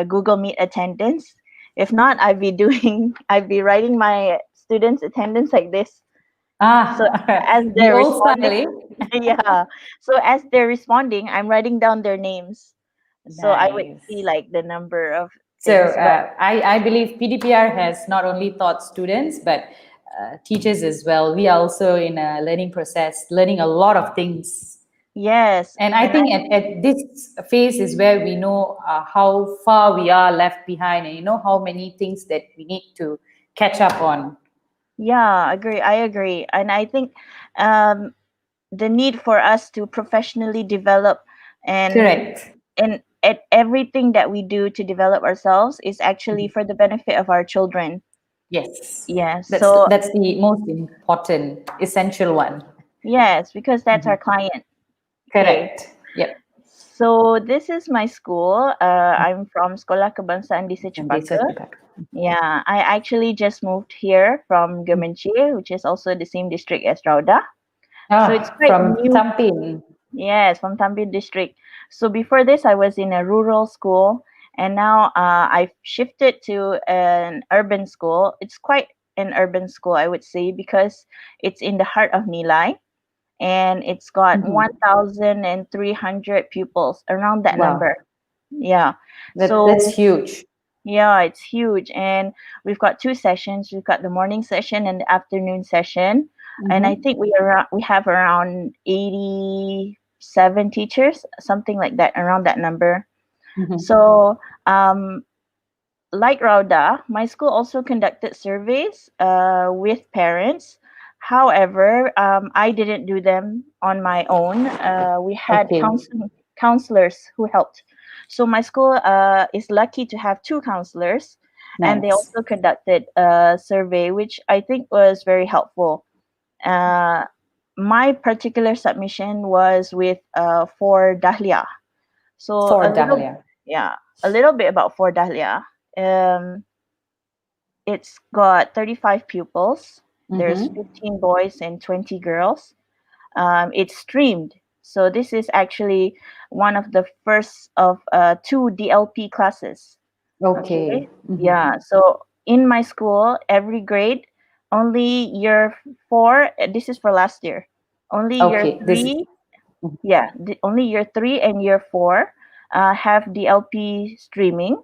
Google Meet attendance. If not, I'd be writing my students' attendance like this. So as The they're old responding, style, eh? yeah. So as they're responding, I'm writing down their names. So I would see Nice. like the number of So things. But I believe PDPR has not only taught students but teachers as well. We are also in a learning process, learning a lot of things. yes, And I and I think at this phase is where we know how far we are left behind, and you know how many things that we need to catch up on. yeah, agree. I agree. And I think um the need for us to professionally develop and Correct. at everything that we do to develop ourselves is actually for the benefit of our children. Yes, Yeah. that's So that's the most important, essential one. yes, because that's our Mhm. client. Okay. Correct. Yep. So this is my school. I'm from Sekolah Kebangsaan Desa And they said Cepaka. that. Yeah, I actually just moved here from Gemenci, which is also the same district as Rauda. So it's Ah, quite from new. Tampin. Yes, from Tampin district. So before this, I was in a rural school, and now I've shifted to an urban school. It's quite an urban school, I would say, because it's in the heart of Nilai, and it's got Mhm. 1,300 pupils, around that Wow, number. Yeah. that's So huge. yeah, it's huge. And we've got two sessions. We've got the morning session and the afternoon session. And I Mhm. think we have around 87 teachers, something like that, around that number. Mhm. So, like Rauda, my school also conducted surveys with parents. However, I didn't do them on my own. We had Okay, counselors who helped. So my school is lucky to have two counselors, and they nice. also conducted a survey, which I think was very helpful. Uh, my particular submission was with for Dahlia. So For Dahlia. yeah, a little bit about for Dahlia. Um, it's got 35 pupils. There's Mm-hmm. 15 boys and 20 girls. It's streamed. So this is actually one of the first of two DLP classes. Okay. Okay. Mm-hmm. Yeah. So in my school, every grade, only year 4, this is for last year, only year Okay. This. 3, yeah, only year 3 and year 4 have DLP streaming,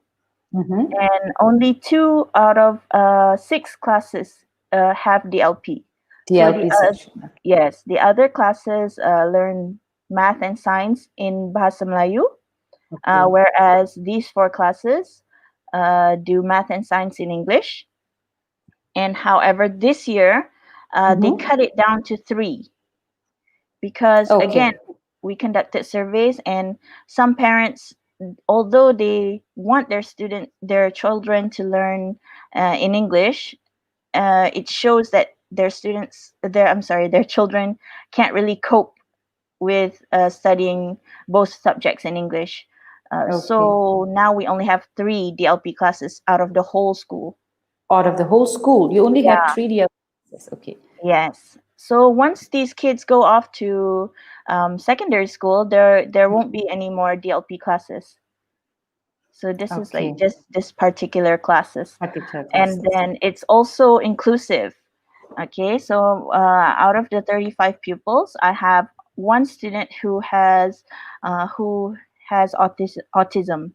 Mm-hmm. and only 2 out of 6 classes have DLP. So TLP section. yes, the other classes learn math and science in Bahasa Melayu, Okay. whereas these 4 classes do math and science in English. And however, this year they Mm-hmm. cut it down to 3 because again, Okay. we conducted surveys, and some parents, although they want their children to learn in English, it shows that their children can't really cope with studying both subjects in English. Okay. So now we only have 3 DLP classes out of the whole school. Out of the whole school, you only have Yeah. 3 DLPs. Okay. Yes. So once these kids go off to secondary school, there won't be any more DLP classes. So this is like Okay. just this particular classes, Particular and classes. then it's also inclusive. Okay, so out of the 35 pupils, I have one student who has autism.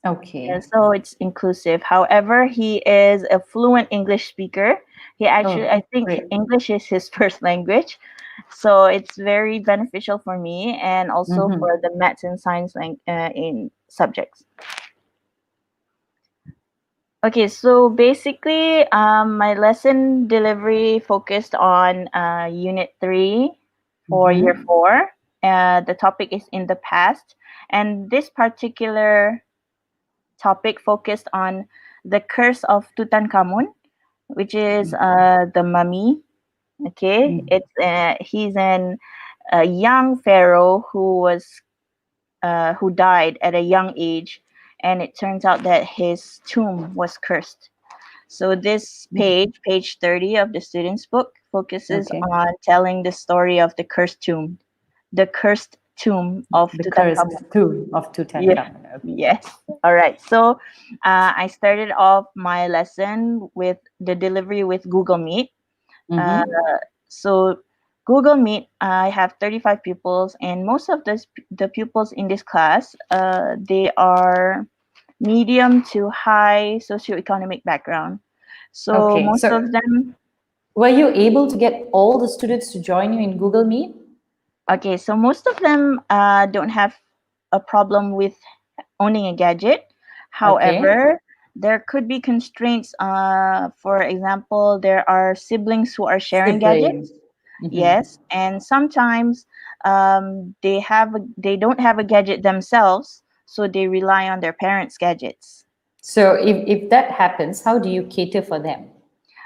Okay. And so it's inclusive. However, he is a fluent English speaker. I Oh, think great. English is his first language. So it's very beneficial for me and also Mm-hmm. for the maths and science in subjects. Okay, so basically, my lesson delivery focused on Unit 3 for Year Mhm. 4. The topic is in the past, and this particular topic focused on the curse of Tutankhamun, which is the mummy. Okay, Mm. it's he's a young pharaoh who died at a young age, and it turns out that his tomb was cursed. So this page 30 of the student's book, focuses Okay. on telling the story of the cursed tomb of The cursed Tutankhamun. tomb of Yeah. Tutankhamun. Okay. Yes. All right. So I started off my lesson with the delivery with Google Meet. Uh, Mm-hmm. so Google Meet, I have 35 pupils, and most of the pupils in this class, they are medium to high socioeconomic background. So Okay. most So of them, were you able to get all the students to join you in Google Meet? okay, so most of them don't have a problem with owning a gadget. Okay. However, there could be constraints. For example, there are siblings who are sharing Siblings. gadgets. Mm-hmm. Yes, and sometimes they don't have a gadget themselves, so they rely on their parents' gadgets. So if that happens, how do you cater for them?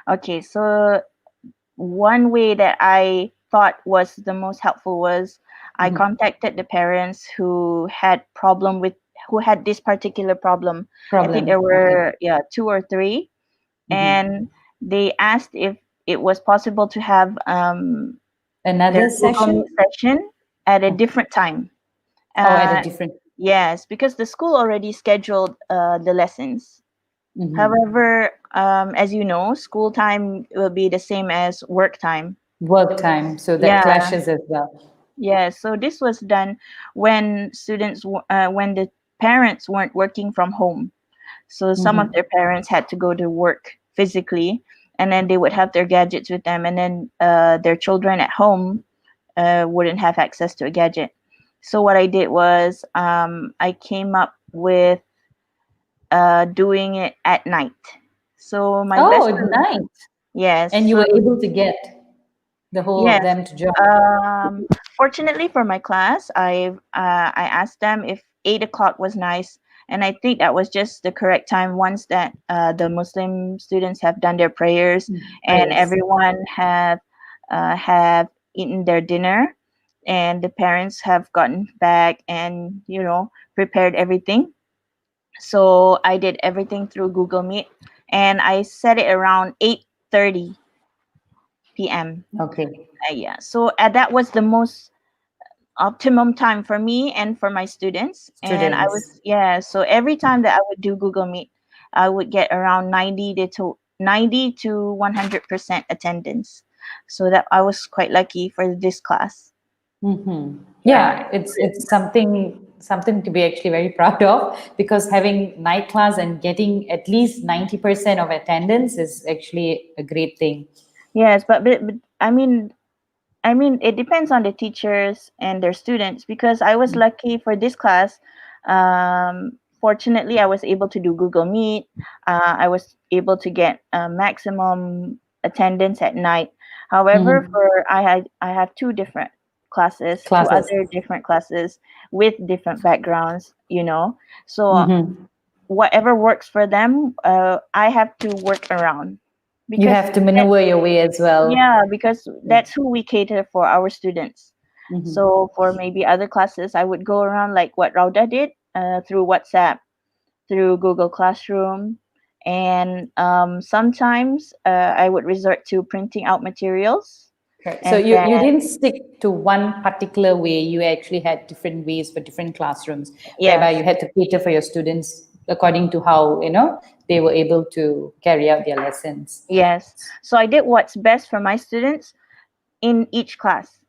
Okay, so one way that I thought was the most helpful was I Mhm. contacted the parents who had this particular problem. I think there Problem. Okay. were two or three, Mm-hmm. and they asked if it was possible to have their Another Google Meet session? session at a Oh, different time. oh, at a Uh, different. yes, because the school already scheduled the lessons. Mm-hmm. However, as you know, school time will be the same as work time. Work time. So that Yeah, clashes as well. yeah. So this was done when when the parents weren't working from home. So some of Mm-hmm. their parents had to go to work physically, and then they would have their gadgets with them, and then their children at home wouldn't have access to a gadget. So what I did was I came up with doing it at night. So my Oh, best at night. yes, And you so were able to get the whole of yes. them to join. Fortunately for my class, I asked them if 8 o'clock was nice, and I think that was just the correct time. Once that the Muslim students have done their prayers and Prayers. everyone have eaten their dinner, and the parents have gotten back and prepared everything. So I did everything through Google Meet, and I set it around 8:30 p.m. Okay. Yeah, so that was the most optimum time for me and for my students. And I was, Students. yeah, so every time that I would do Google Meet, I would get around 90 to 100% attendance. So that I was quite lucky for this class. Mm-hmm. Yeah. Yeah, it's something to be actually very proud of, because having night class and getting at least 90% of attendance is actually a great thing. Yes, but I mean, it depends on the teachers and their students, because I was lucky for this class. Fortunately, I was able to do Google Meet. I was able to get maximum attendance at night. However, Mhm. for I have two Classes. other different classes with different backgrounds. So Hmm. whatever works for them, I have to work around, You because have to maneuver your way as well. yeah, because Yeah. that's who we cater for our students. Hmm. So for maybe other classes, I would go around like what Rauda did, through WhatsApp, through Google Classroom, and sometimes I would resort to printing out materials. Right. So And you then didn't stick to one particular way. You actually had different ways for different classrooms, whereby yes, you had to cater for your students according to how they were able to carry out their lessons. yes. So I did what's best for my students in each class.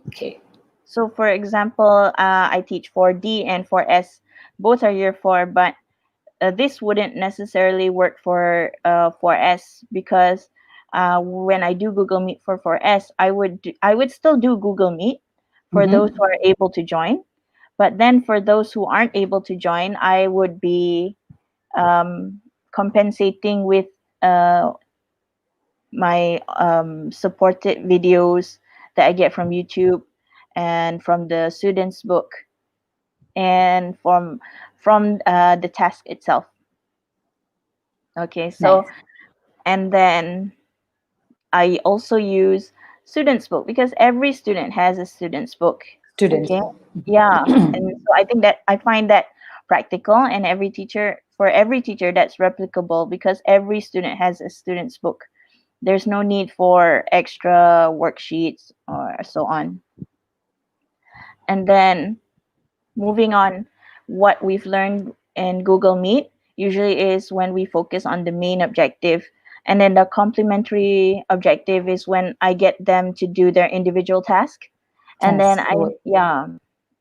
Okay. So for example, I teach 4D and 4S. Both are year 4, but this wouldn't necessarily work for 4S, because when I do Google Meet for 4S, I would still do Google Meet for those Mm-hmm. who are able to join. But then for those who aren't able to join, I would be um, compensating with my supported videos that I get from YouTube and from the student's book and from the task itself. Okay, so Nice. and then I also use student's book because every student has a student's book. Students. Okay, yeah, and so I think that I find that practical, and for every teacher that's replicable because every student has a student's book. There's no need for extra worksheets or so on. And then moving on, what we've learned in Google Meet usually is when we focus on the main objective. And then the complementary objective is when I get them to do their individual task. And then Task.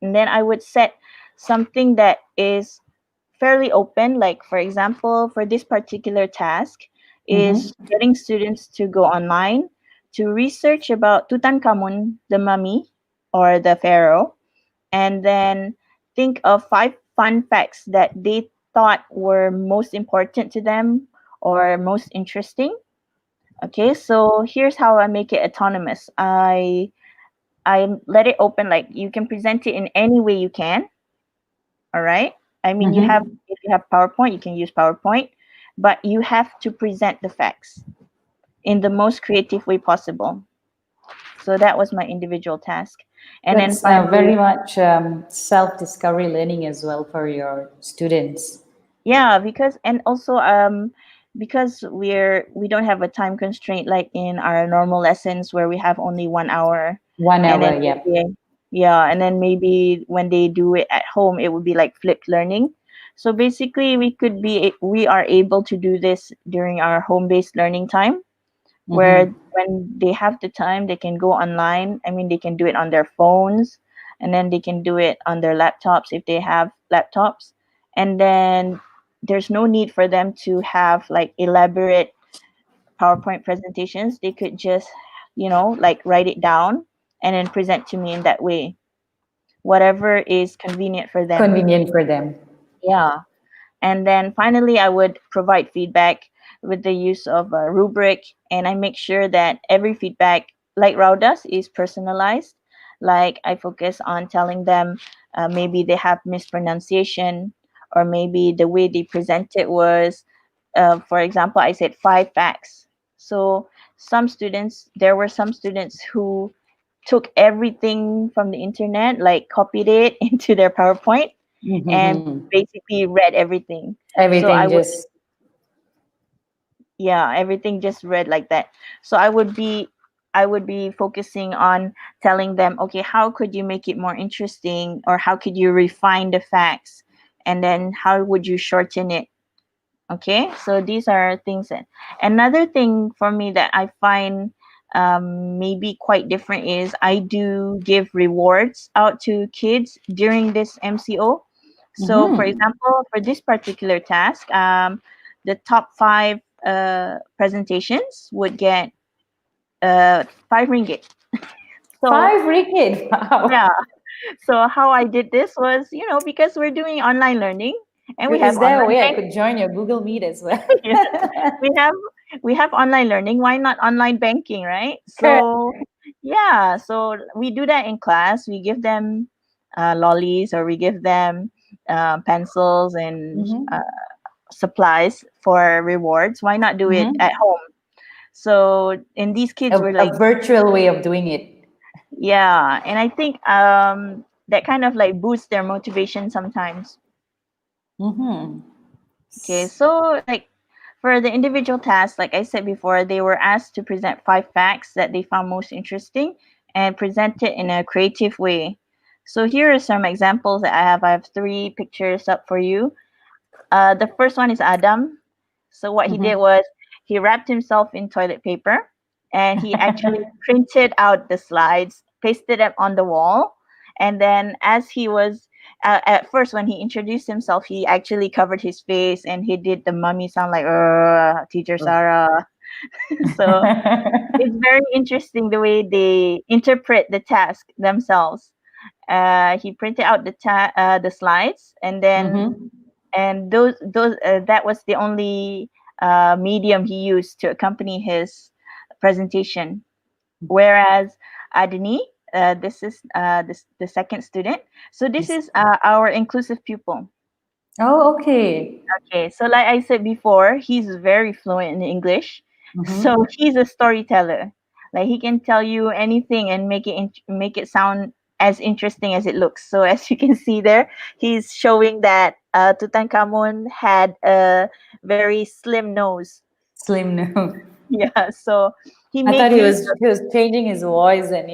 and then I would set something that is fairly open. Like for example, for this particular task, is getting students to go online to research about Tutankhamun, the mummy or the pharaoh, and then think of 5 fun facts that they thought were most important to them or most interesting. Okay, so here's how I make it autonomous. I let it open, like you can present it in any way you can. All right. I mean, if you have PowerPoint, you can use PowerPoint, but you have to present the facts in the most creative way possible. So that was my individual task. And That's then finally, very much self-discovery learning as well for your students. yeah, because we don't have a time constraint like in our normal lessons where we have only 1 hour. 1 hour, And then yeah. yeah, and then maybe when they do it at home it would be like flipped learning. So basically we are able to do this during our home-based learning time, where when they have the time they can go online. I mean, they can do it on their phones, and then they can do it on their laptops if they have laptops. And then there's no need for them to have like elaborate PowerPoint presentations. They could just, like write it down and then present to me in that way, whatever is convenient for them. Convenient for them. Yeah. And then finally, I would provide feedback with the use of a rubric, and I make sure that every feedback, like Rao does, is personalized. Like I focus on telling them maybe they have mispronunciation, or maybe the way they present it was, for example, I said 5 facts. So there were some students who took everything from the internet, like copied it into their PowerPoint and basically read everything. So Everything just everything just read like that. So I would be focusing on telling them, okay, how could you make it more interesting, or how could you refine the facts, and then how would you shorten it? Okay, so these are things another thing for me that I find maybe quite different is I do give rewards out to kids during this MCO. So, for example, for this particular task, the top 5 presentations would get 5 ringgit. So 5 ringgit. Wow. yeah, so how I did this was, because we're doing online learning and we have Is there a online way I banking. could join your Google Meet as well? we have online learning. Why not online banking, right? So yeah, so we do that in class. We give them lollies, or we give them pencils and supplies for rewards. Why not do it at home? So and these kids were like, A virtual way of doing it. yeah, and I think that kind of like boosts their motivation sometimes. Okay, so like for the individual tasks, like I said before, they were asked to present 5 facts that they found most interesting and present it in a creative way. So here are some examples that I have. I have 3 pictures up for you. The first one is Adam. So what he did was he wrapped himself in toilet paper, and he actually printed out the slides, pasted them on the wall, and then as he was at first when he introduced himself, he actually covered his face and he did the mummy sound like Teacher Sarah. So it's very interesting the way they interpret the task themselves. He printed out the slides, and then and those that was the only medium he used to accompany his presentation. Whereas Adini, this is the second student. So this Yes. is our inclusive pupil. Oh, okay. Okay, so like I said before, he's very fluent in English. Mm-hmm. So he's a storyteller. Like he can tell you anything and make it sound as interesting as it looks. So as you can see there, he's showing that Tutankhamun had a very slim nose. Slim no. Yeah, so he I thought made use he was changing his voice and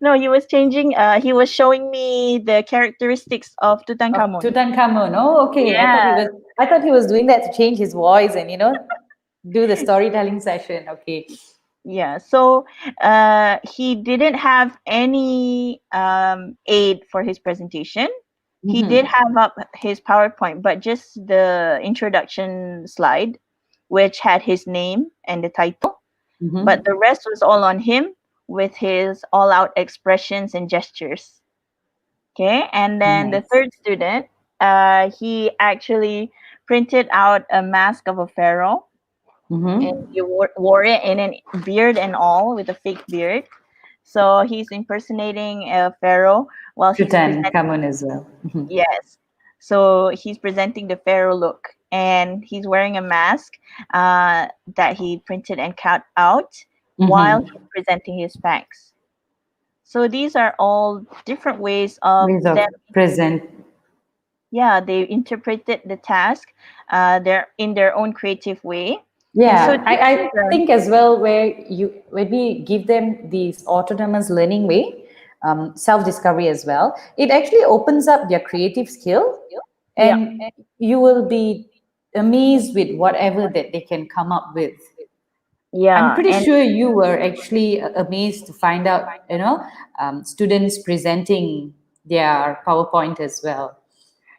no, he was changing. He was showing me the characteristics of of Tutankhamun. Tutankhamun. Oh, okay. Yeah, I thought he was doing that to change his voice and do the storytelling session. Okay. yeah. So he didn't have any aid for his presentation. He did Mm-hmm. have up his PowerPoint, but just the introduction slide, which had his name and the title. Mm-hmm. But the rest was all on him with his all-out expressions and gestures. Okay, and then the Nice. third student, he actually printed out a mask of a pharaoh, and Mm-hmm. he wore it in a beard and all with a fake beard. So he's impersonating a pharaoh while he's presenting. Tutankhamun as well. Mm-hmm. Yes, so he's presenting the pharaoh look, and he's wearing a mask that he printed and cut out while Mm-hmm. he's presenting his facts. So these are all different ways of Ways of them. present. Yeah, they interpreted the task they're in their own creative way. And so Yeah, this is I think as well where when we give them this autonomous learning way, self-discovery as well, it actually opens up their creative skill, yeah, and you will be amazed with whatever that they can come up with. I'm yeah, pretty and sure you were actually amazed to find out, students presenting their PowerPoint as well.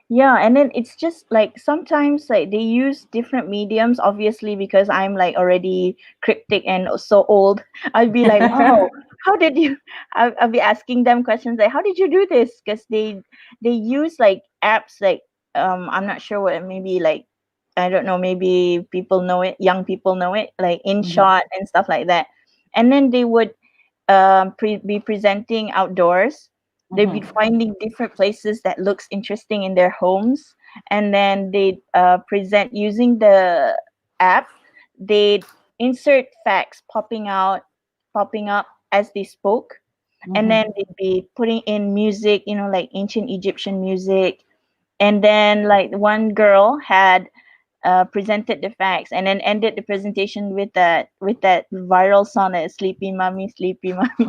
yeah, and then it's just like sometimes like they use different mediums, obviously because I'm like already cryptic and so old. I'd be like, wow, how did you? I'll be asking them questions like, how did you do this? Because they use like apps like I'm not sure what, maybe like I don't know, maybe people know it, young people know it, like Mhm. InShot and stuff like that. And then they would be presenting outdoors. They'd be Mhm. finding different places that looks interesting in their homes, and then they present using the app. They insert facts popping up as they spoke, and then Mhm. they'd be putting in music, like ancient Egyptian music. And then like one girl had presented the facts and then ended the presentation with that viral sonnet, "Sleepy Mommy, Sleepy Mommy."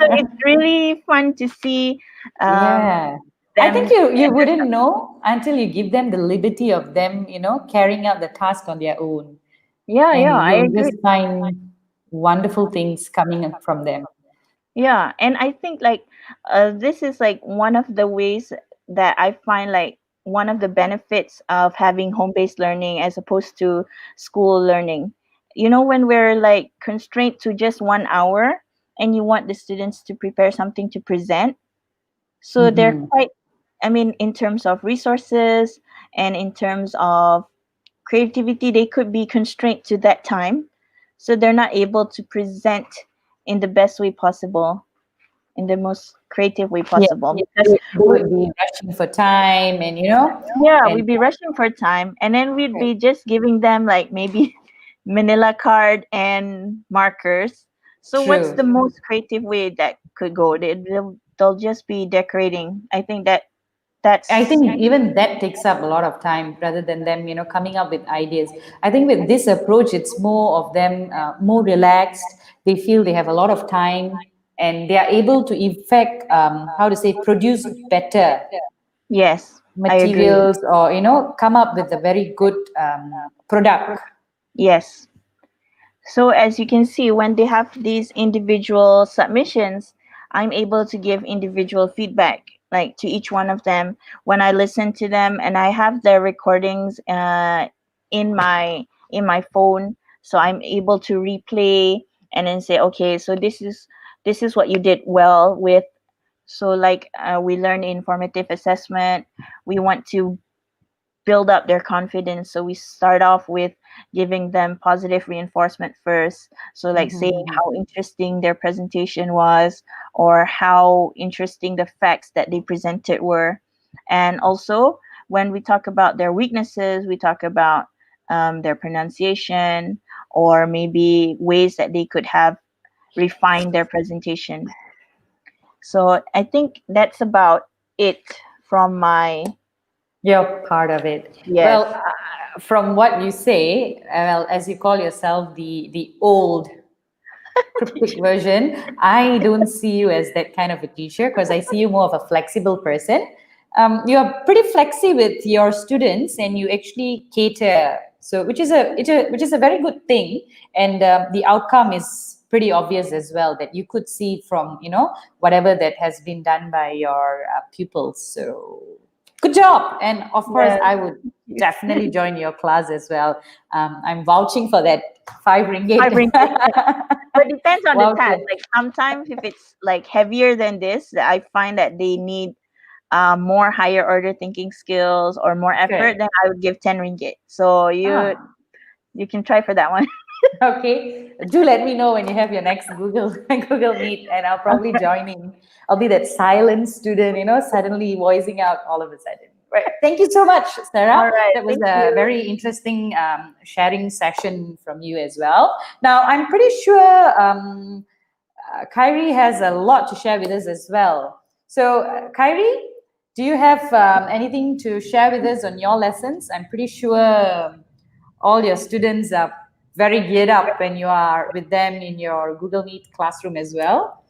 So it's really fun to see um, Yeah. I think them. you wouldn't know until you give them the liberty of them, carrying out the task on their own. Yeah, And yeah, I you'll agree. just find wonderful things coming up from them. Yeah, and I think like this is like one of the ways that I find like one of the benefits of having home-based learning as opposed to school learning. When we're like constrained to just 1 hour and you want the students to prepare something to present, so they're Hmm. quite, I mean, in terms of resources and in terms of creativity, they could be constrained to that time. So they're not able to present in the best way possible, in the most creative way Yeah, possible. Because they would be rushing for time, and yeah, and we'd be rushing for time, and then we'd be just giving them like maybe manila card and markers. So what's the true. most creative way that could go? They'll just be decorating. I think I that's think even that takes up a lot of time rather than them, coming up with ideas. I think with this approach, it's more of them more relaxed. They feel they have a lot of time and they are able to effect, how to say, produce better yes, I agree. materials, or, come up with a very good product. Yes. So as you can see, when they have these individual submissions, I'm able to give individual feedback, like to each one of them when I listen to them, and I have their recordings in my phone, so I'm able to replay and then say, okay, so this is what you did well with So like we learn informative assessment. We want to build up their confidence. So we start off with giving them positive reinforcement first. So like saying how interesting their presentation was, or how interesting the facts that they presented were. And also when we talk about their weaknesses, we talk about their pronunciation, or maybe ways that they could have refined their presentation. So I think that's about it from my You're part of it. yes. Well, from what you say, well, as you call yourself the old cryptic version, I don't see you as that kind of a teacher, because I see you more of a flexible person. You're pretty flexy with your students, and you actually cater. So, which is a very good thing, and the outcome is pretty obvious as well, that you could see from whatever that has been done by your pupils. So good job. And of course, Yes. I would definitely join your class as well. I'm vouching for that 5 ringgit. 5 ringgit. But depends on the Wow, task. okay. Like sometimes if it's like heavier than this, I find that they need more higher order thinking skills or more effort, Correct. then I would give 10 ringgit. So you Ah, you can try for that one. okay. Do let me know when you have your next Google Google Meet, and I'll probably join in. I'll be that silent student, suddenly voicing out all of a sudden. Right. Thank you so much, Sarah. All right, That was thank a you. very interesting sharing session from you as well. Now, I'm pretty sure Kyrie has a lot to share with us as well. So, Kyrie, do you have anything to share with us on your lessons? I'm pretty sure all your students are very geared up when you are with them in your Google Meet classroom as well.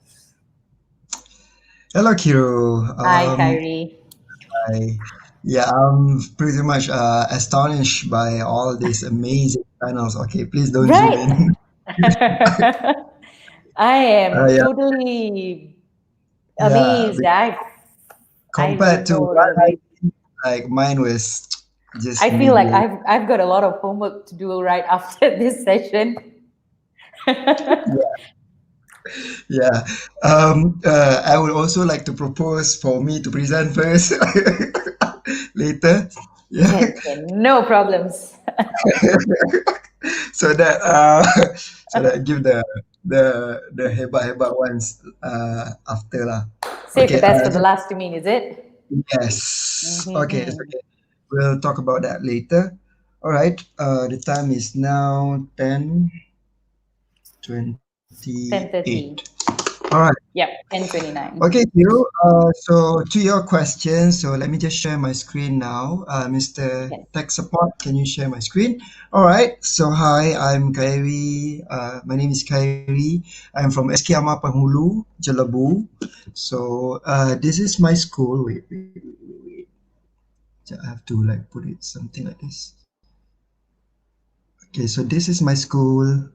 Hello, Kiro. Hi, Kyrie. Yeah, I'm pretty much astonished by all these amazing panels. Okay, please don't zoom Right. in. I am Yeah, totally yeah. amazed. I Compared don't to know. what I did, like mine was just I feel like midway. I've got a lot of homework to do right after this session. Yeah. I would also like to propose for me to present first later. Yeah. No problems. So that give the hebat ones after lah. Save the Okay. best for the last, you mean, is it? Yes. Okay. It's Mm-hmm. okay. We'll talk about that later. All right. The time is now 10:28. 10:30. All right. Yep, 10:29. Okay, Hiro. So to your question, so let me just share my screen now. Mr. Yes. Tech Support, can you share my screen? All right. So hi, I'm Kairi. My name is Kairi. I'm from SK Amar Penghulu, Jelebu. So this is my school. Wait. I have to like put it something like this. Okay, so this is my school.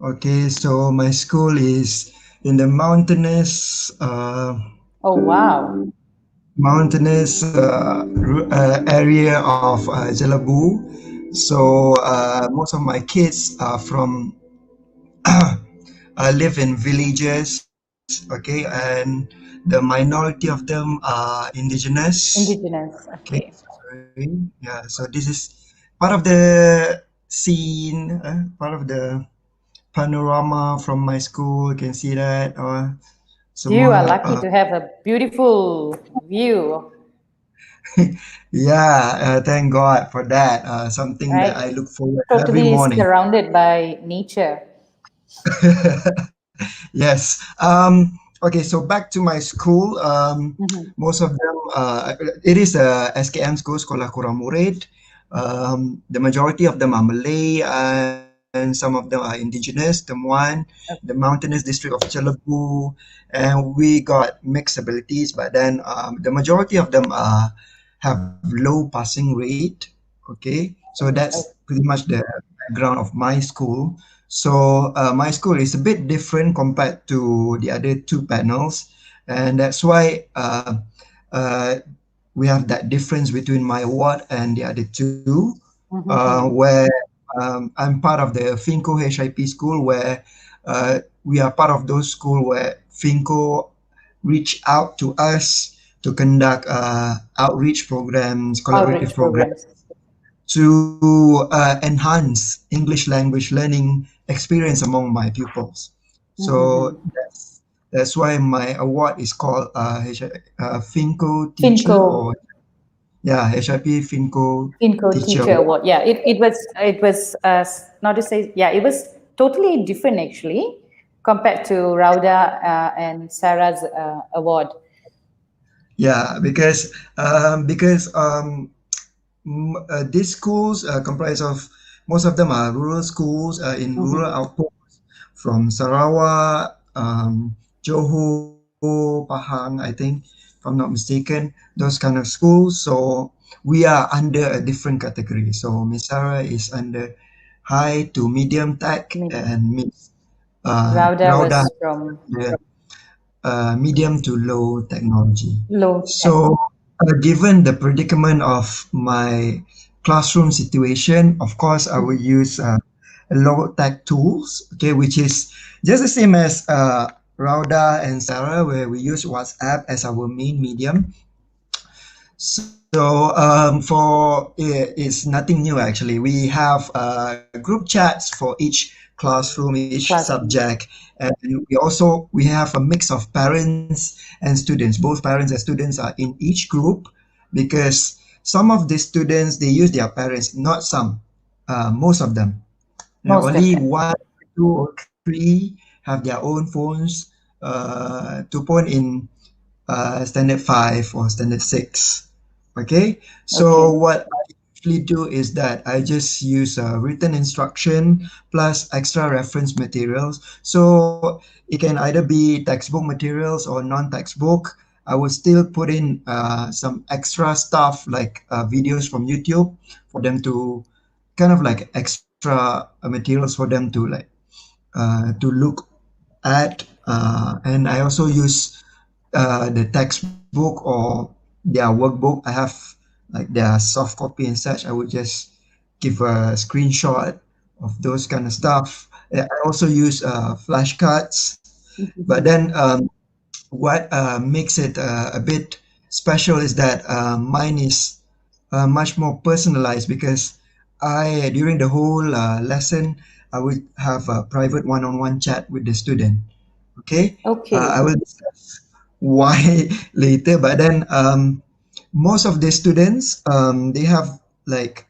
Okay, so my school is in the mountainous Oh, wow. area of Jelebu. So most of my kids are from live in villages. Okay, and the minority of them are indigenous. Indigenous. Okay, Okay. sorry. Yeah, so this is part of the scene, part of the panorama from my school. You can see that. You are lucky to have a beautiful view, Yeah, thank God for that. Something that I right? look forward every Totally morning. surrounded by nature. Yes. Okay, so back to my school. Most of them, it is a SKM school, Sekolah Kurang Murid. The majority of them are Malay, and some of them are indigenous, Temuan, the mountainous district of Jelebu, and we got mixed abilities. But then the majority of them have low passing rate. Okay, so that's pretty much the background of my school. So my school is a bit different compared to the other two panels, and that's why uh, we have that difference between my ward and the other two, where I'm part of the Finco HIP school, where we are part of those school where Finco reach out to us to conduct outreach programs, collaborative Outreach programs programs. to enhance English language learning experience among my pupils. Mm-hmm. So that's why my award is called Finco Teacher, Finco. or HIP Finco Finco Teacher Teacher Award. Award. Yeah, it was not to say, yeah, it was totally different actually compared to Rauda and Sarah's award. Yeah, because these schools comprise of, most of them are rural schools in rural Mm-hmm. outposts from Sarawak, Johor, Pahang, I think, if I'm not mistaken, those kind of schools. So we are under a different category. So Miss Sarah is under high to medium tech, Maybe. and Miss Rauda Rauda was from the medium to low technology. low tech. So, given the predicament of my classroom situation, of course, I will use low tech tools, okay, which is just the same as Rauda and Sarah, where we use WhatsApp as our main medium. So it's nothing new actually. We have group chats for each classroom, each Classroom. subject, and we have a mix of parents and students. Both parents and students are in each group because some of the students they use their parents, not some, most of them. Most of Only them. one, two, or three have their own phones. To point in standard 5 or standard 6. Okay, so Okay. what I usually do is that I just use written instruction plus extra reference materials. So it can either be textbook materials or non-textbook. I will still put in some extra stuff like videos from YouTube for them to kind of like extra materials for them to look at, and I also use the textbook or their workbook. I have like their soft copy and such. I would just give a screenshot of those kind of stuff. I also use flashcards, but Mm-hmm. then what makes it a bit special is that mine is much more personalized because during the whole lesson, I would have a private one-on-one chat with the student. Okay, I Okay. will discuss why later, but then most of the students they have like,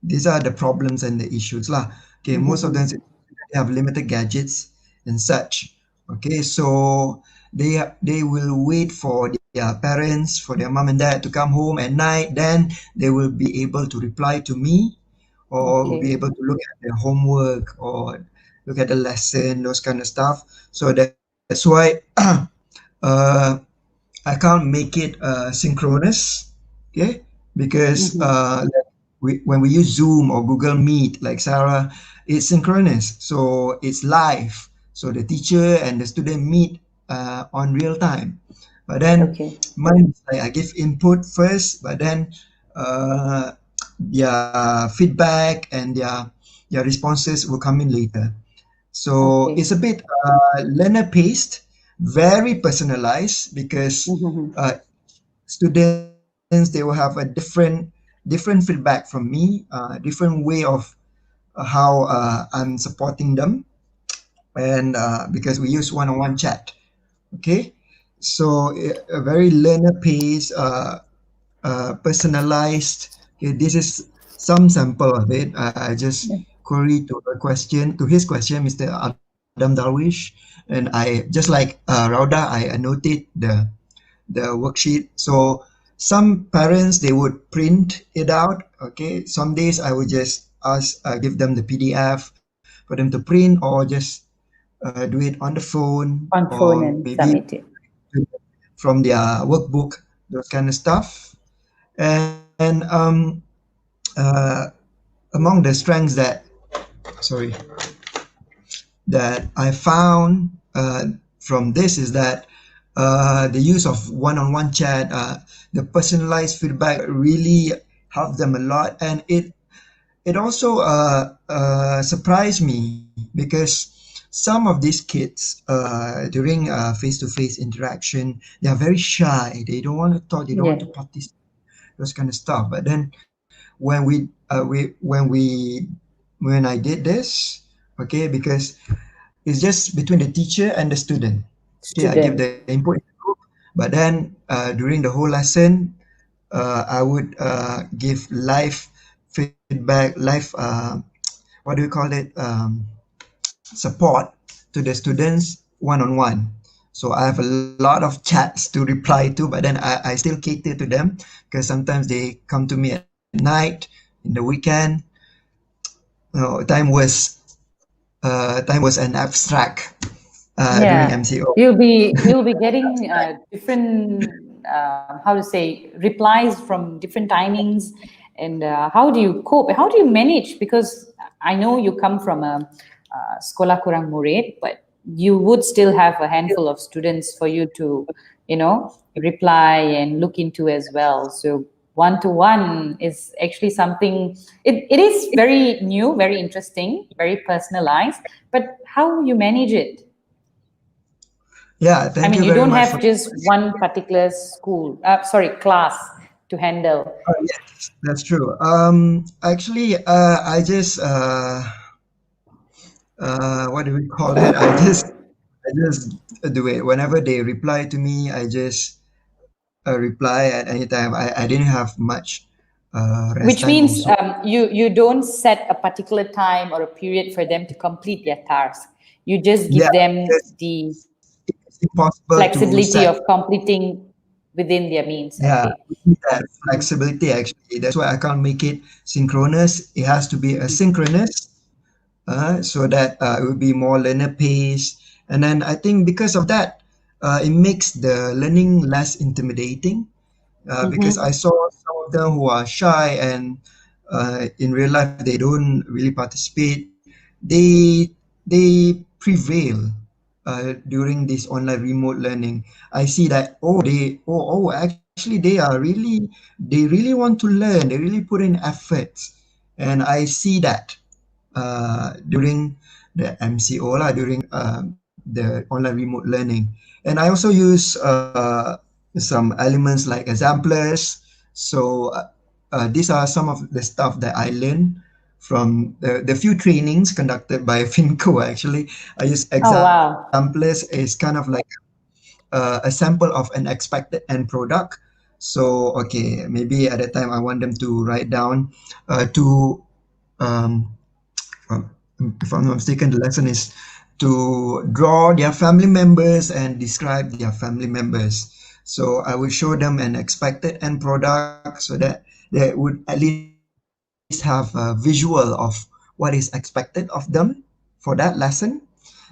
these are the problems and the issues lah. Okay, most of them Mm-hmm. they have limited gadgets and such. Okay, so they will wait for their parents, for their mom and dad to come home at night. Then they will be able to reply to me, or will be Okay. able to look at their homework or look at the lesson, those kind of stuff. So that's why uh, I can't make it synchronous, okay? Because Mm-hmm. like when we use Zoom or Google Meet, like Sarah, it's synchronous, so it's live. So the teacher and the student meet on real time. But then Okay. mine is like I give input first, but then uh, their feedback and their responses will come in later. So Okay. it's a bit learner paced, very personalized because Mm-hmm. uh, students they will have a different feedback from me, different way of how I'm supporting them, and because we use one-on-one chat. Okay, so a very learner paced, personalized. Okay, this is some sample of it. I just query to his question, Mr. Adam Darwish, and I just like Rauda, I annotate the worksheet. So some parents they would print it out. Okay, some days I would just give them the PDF for them to print, or just do it on the phone, On or phone and maybe submit it. from their workbook, those kind of stuff. And uh, among the strengths sorry, that I found from this is that the use of one-on-one chat, the personalized feedback really helped them a lot, and it also surprised me because some of these kids during face-to-face interaction, they are very shy. They don't want to talk. They don't want to participate. Those kind of stuff. But then when I did this, okay, because it's just between the teacher and the student. Okay, I give the input in the group, but then during the whole lesson, I would give live feedback, live what do we call it? Support to the students one-on-one. So I have a lot of chats to reply to, but then I still cater to them because sometimes they come to me at night, in the weekend. Time was an abstract during MCO. You'll be getting different how to say replies from different timings, and how do you cope? How do you manage? Because I know you come from a sekolah kurang murid, but you would still have a handful of students for you to, reply and look into as well. So one-to-one is actually something, it is very new, very interesting, very personalized, but how you manage it? Yeah, thank you you very don't much have just one particular class to handle. Yes, that's true. Actually, I just what do we call it? I just do it whenever they reply to me. I just reply at any time. I didn't have much rest Which time means also. you don't set a particular time or a period for them to complete their task. You just give them the it's impossible flexibility to of completing within their means. Yeah, Okay. we need that flexibility actually. That's why I can't make it synchronous. It has to be asynchronous, so that it will be more learner pace. And then I think because of that, it makes the learning less intimidating. Because I saw some of them who are shy and in real life they don't really participate. They prevail during this online remote learning. I see that actually they really want to learn. They really put in efforts, and I see that during the MCO lah, during the online remote learning. And I also use some elements like exemplars. So these are some of the stuff that I learned from the few trainings conducted by Finco. Actually, I use exemplars as kind of like a sample of an expected end product. So okay, maybe at that time I want them to write down um, if I'm not mistaken, the lesson is to draw their family members and describe their family members. So I will show them an expected end product so that they would at least have a visual of what is expected of them for that lesson.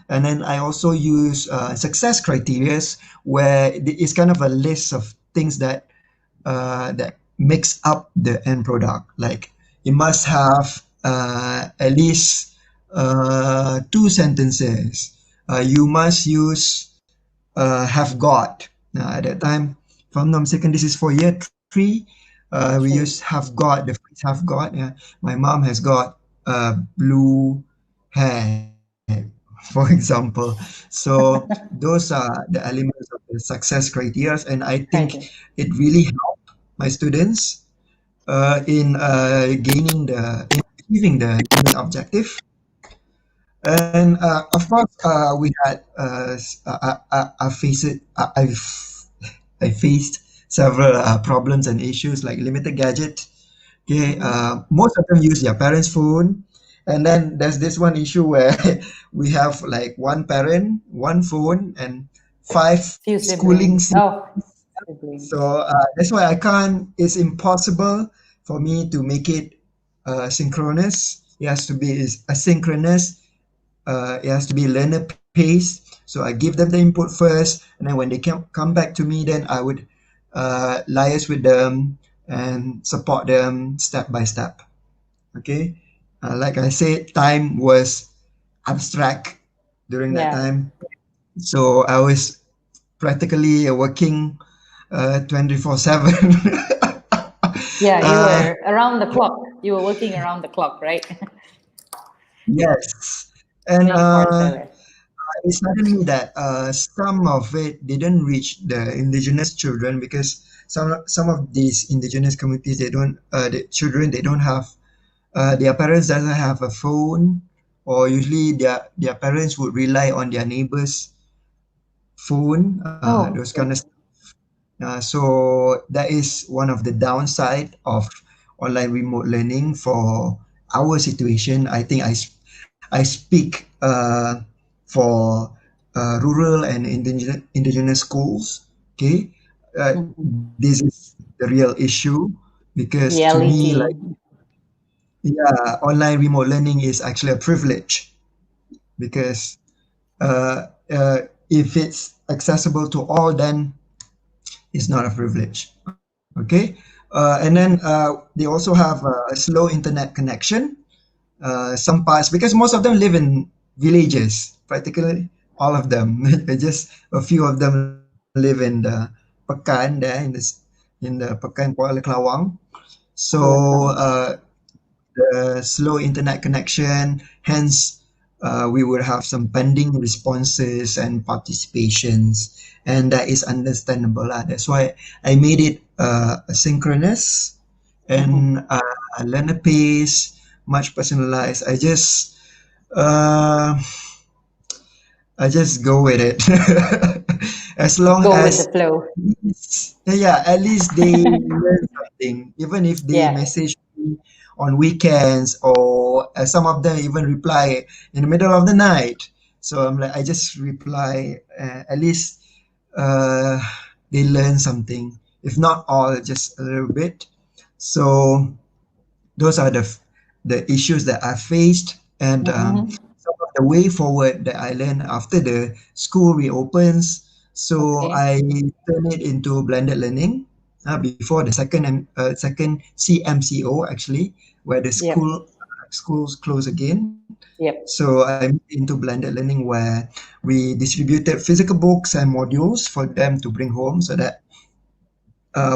And then I also use success criteria where it's kind of a list of things that makes up the end product. Like it must have at least 2 sentences. You must use have got. Now at that time, if I'm not mistaken, this is for year 3. We use have got, the phrase have got. Yeah. My mom has got blue hair, for example. So those are the elements of the success criteria, and I think it really helped my students in achieving the learning objective. And of course, we had I faced several problems and issues like limited gadget. Okay, most of them use their parents' phone, and then there's this one issue where we have like one parent, one phone, and 5 schooling siblings. So that's why I can't. It's impossible for me to make it synchronous. It has to be asynchronous. It has to be learner pace. So I give them the input first, and then when they come back to me, then I would liaise with them and support them step by step. Okay, like I said, time was abstract during that time, so I was practically working 24/7. Yeah, you were around the clock. You were working around the clock, right? Yes. And it suddenly that some of it didn't reach the indigenous children because some of these indigenous communities they don't the children they don't have their parents doesn't have a phone, or usually their parents would rely on their neighbors' phone, Oh, those kind of stuff. So that is one of the downside of online remote learning for our situation. I think I speak for rural and indigenous schools. Okay, this is the real issue because to me, reality. like, yeah, online remote learning is actually a privilege because if it's accessible to all, then it's not a privilege. Okay, and then they also have a slow internet connection. Some parts because most of them live in villages, practically all of them. Just a few of them live in the Pekan there in the Pekan Kuala Kelawang. So Welcome. the slow internet connection. Hence, we would have some pending responses and participations, and that is understandable. That's why I made it asynchronous and learner pace, much personalized. Uh, I just go with it. As long Go with the as flow. yeah, at least they learn something, even if they Yeah. message me on weekends or some of them even reply in the middle of the night. So I'm like, I just reply. At least uh, they learn something, if not all, just a little bit. So those are the issues that I faced, and some of the way forward that I learned after the school reopens. So Okay. I turn it into blended learning before the second CMCO actually, where the Yep. schools close again. Yep. So I moved into blended learning where we distributed physical books and modules for them to bring home, so that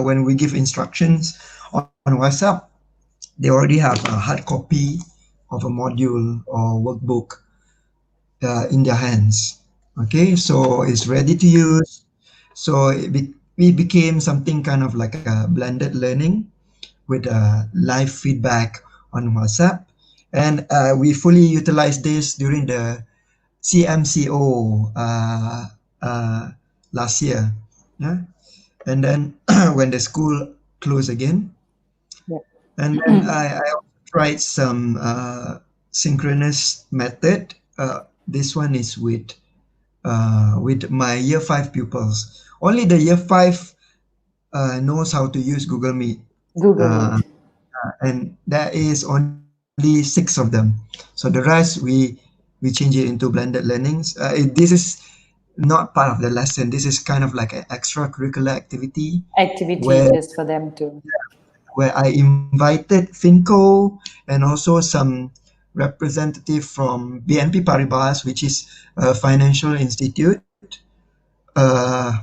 when we give instructions on WhatsApp, they already have a hard copy of a module or workbook in their hands. Okay, so it's ready to use. So we became something kind of like a blended learning with live feedback on WhatsApp. And we fully utilized this during the CMCO uh, last year. Yeah. And then when the school closed again, Yep. and then I also tried some synchronous method. This one is with my year five pupils. Only the year five knows how to use Google Meet, Google uh, Meet. and there is only six of them. So the rest we change it into blended learnings. This is not part of the lesson. This is kind of like an extracurricular activity Activity where just for them to. I invited Finco and also some representative from BNP Paribas, which is a financial institute. Uh,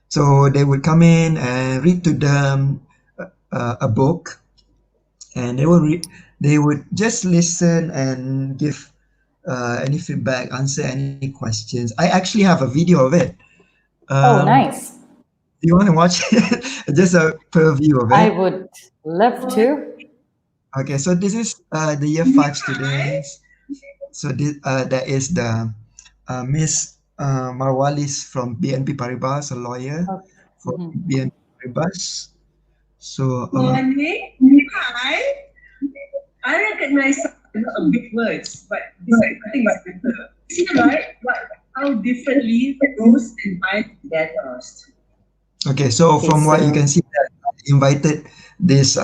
so they would come in and read to them a book, and they would just listen and give any feedback, answer any questions. I actually have a video of it. Oh, Um, nice. do you want to watch it? Just a per view of I it. would love to. Okay, so this is the year five students. So that is the Miss Marwalis from BNP Paribas, a lawyer Oh, for BNP Paribas. So Morning. Hi. I recognize a lot of big words, but this I think is better. See, right? How differently Rose and I get lost. okay, so okay, from what you so can see, that I invited this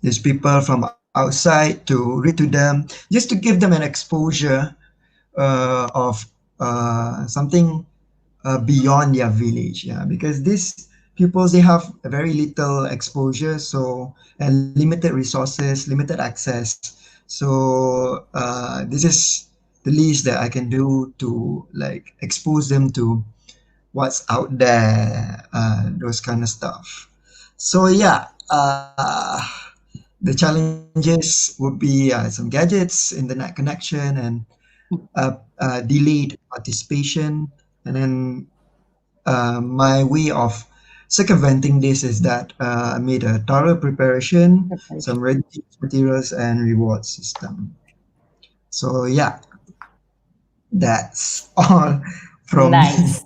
these people from outside to read to them, just to give them an exposure of something beyond their village. Yeah, because these pupils they have a very little exposure, so and limited resources, limited access. So this is the least that I can do to like expose them to what's out there, those kind of stuff. So yeah, the challenges would be some gadgets, internet connection, and delayed participation, and then my way of circumventing this is that I made a thorough preparation, some ready materials, and reward system. So yeah, that's all from me. Nice.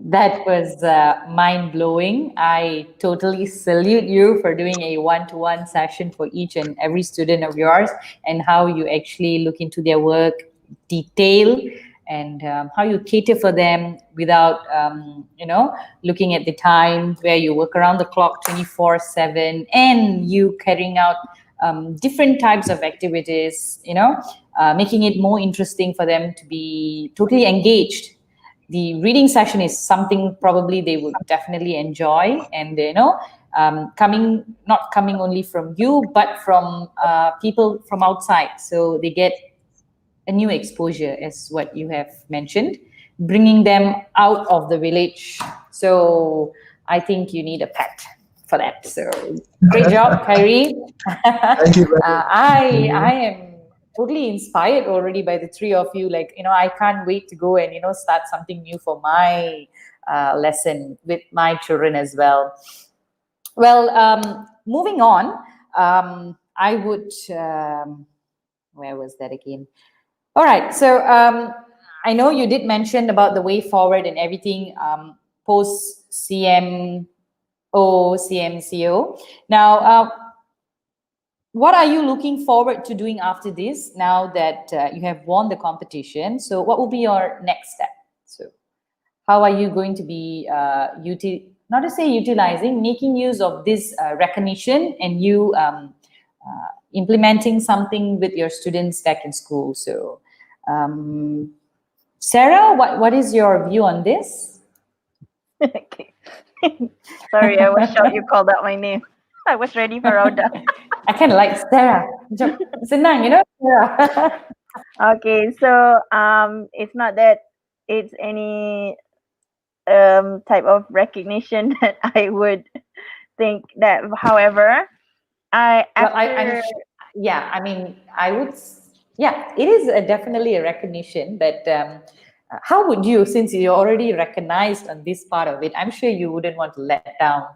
That was mind blowing. I totally salute you for doing a one to one session for each and every student of yours, and how you actually look into their work detail, and how you cater for them without looking at the time, where you work around the clock 24/7, and you carrying out different types of activities, making it more interesting for them to be totally engaged. The reading session is something probably they would definitely enjoy, and coming not coming only from you, but from people from outside, so they get a new exposure, as what you have mentioned, bringing them out of the village. So I think you need a pet for that. So great job, Kyrie. Thank you very I much. am totally inspired already by the three of you. Like, I can't wait to go and start something new for my lesson with my children as well. Well, moving on, I would. Where was that again? All right. So I know you did mention about the way forward and everything, post CMO, CMCO. Now, what are you looking forward to doing after this, now that you have won the competition? So what will be your next step? So how are you going to be not to say utilizing, making use of this recognition, and you implementing something with your students back in school? So um, Sarah, what is your view on this? Okay. Sorry, I was shocked you called out my name. I was ready for Rauda. I kind of like Sarah. Macam senang, Sarah. Okay, so it's not that it's any type of recognition that I would think that. However, Well, after yeah, I mean, yeah, it is definitely a recognition, but how would you, since you're already recognized on this part of it, I'm sure you wouldn't want to let down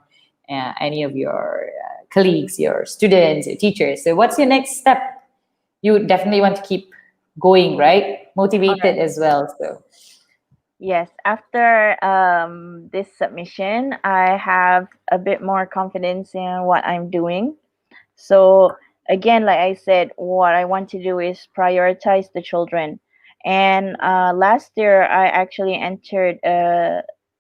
any of your colleagues, your students, your teachers. So, what's your next step? You would definitely want to keep going, right? Motivated as well. So, yes, after this submission, I have a bit more confidence in what I'm doing. So again, like I said, what I want to do is prioritize the children. And last year, I actually entered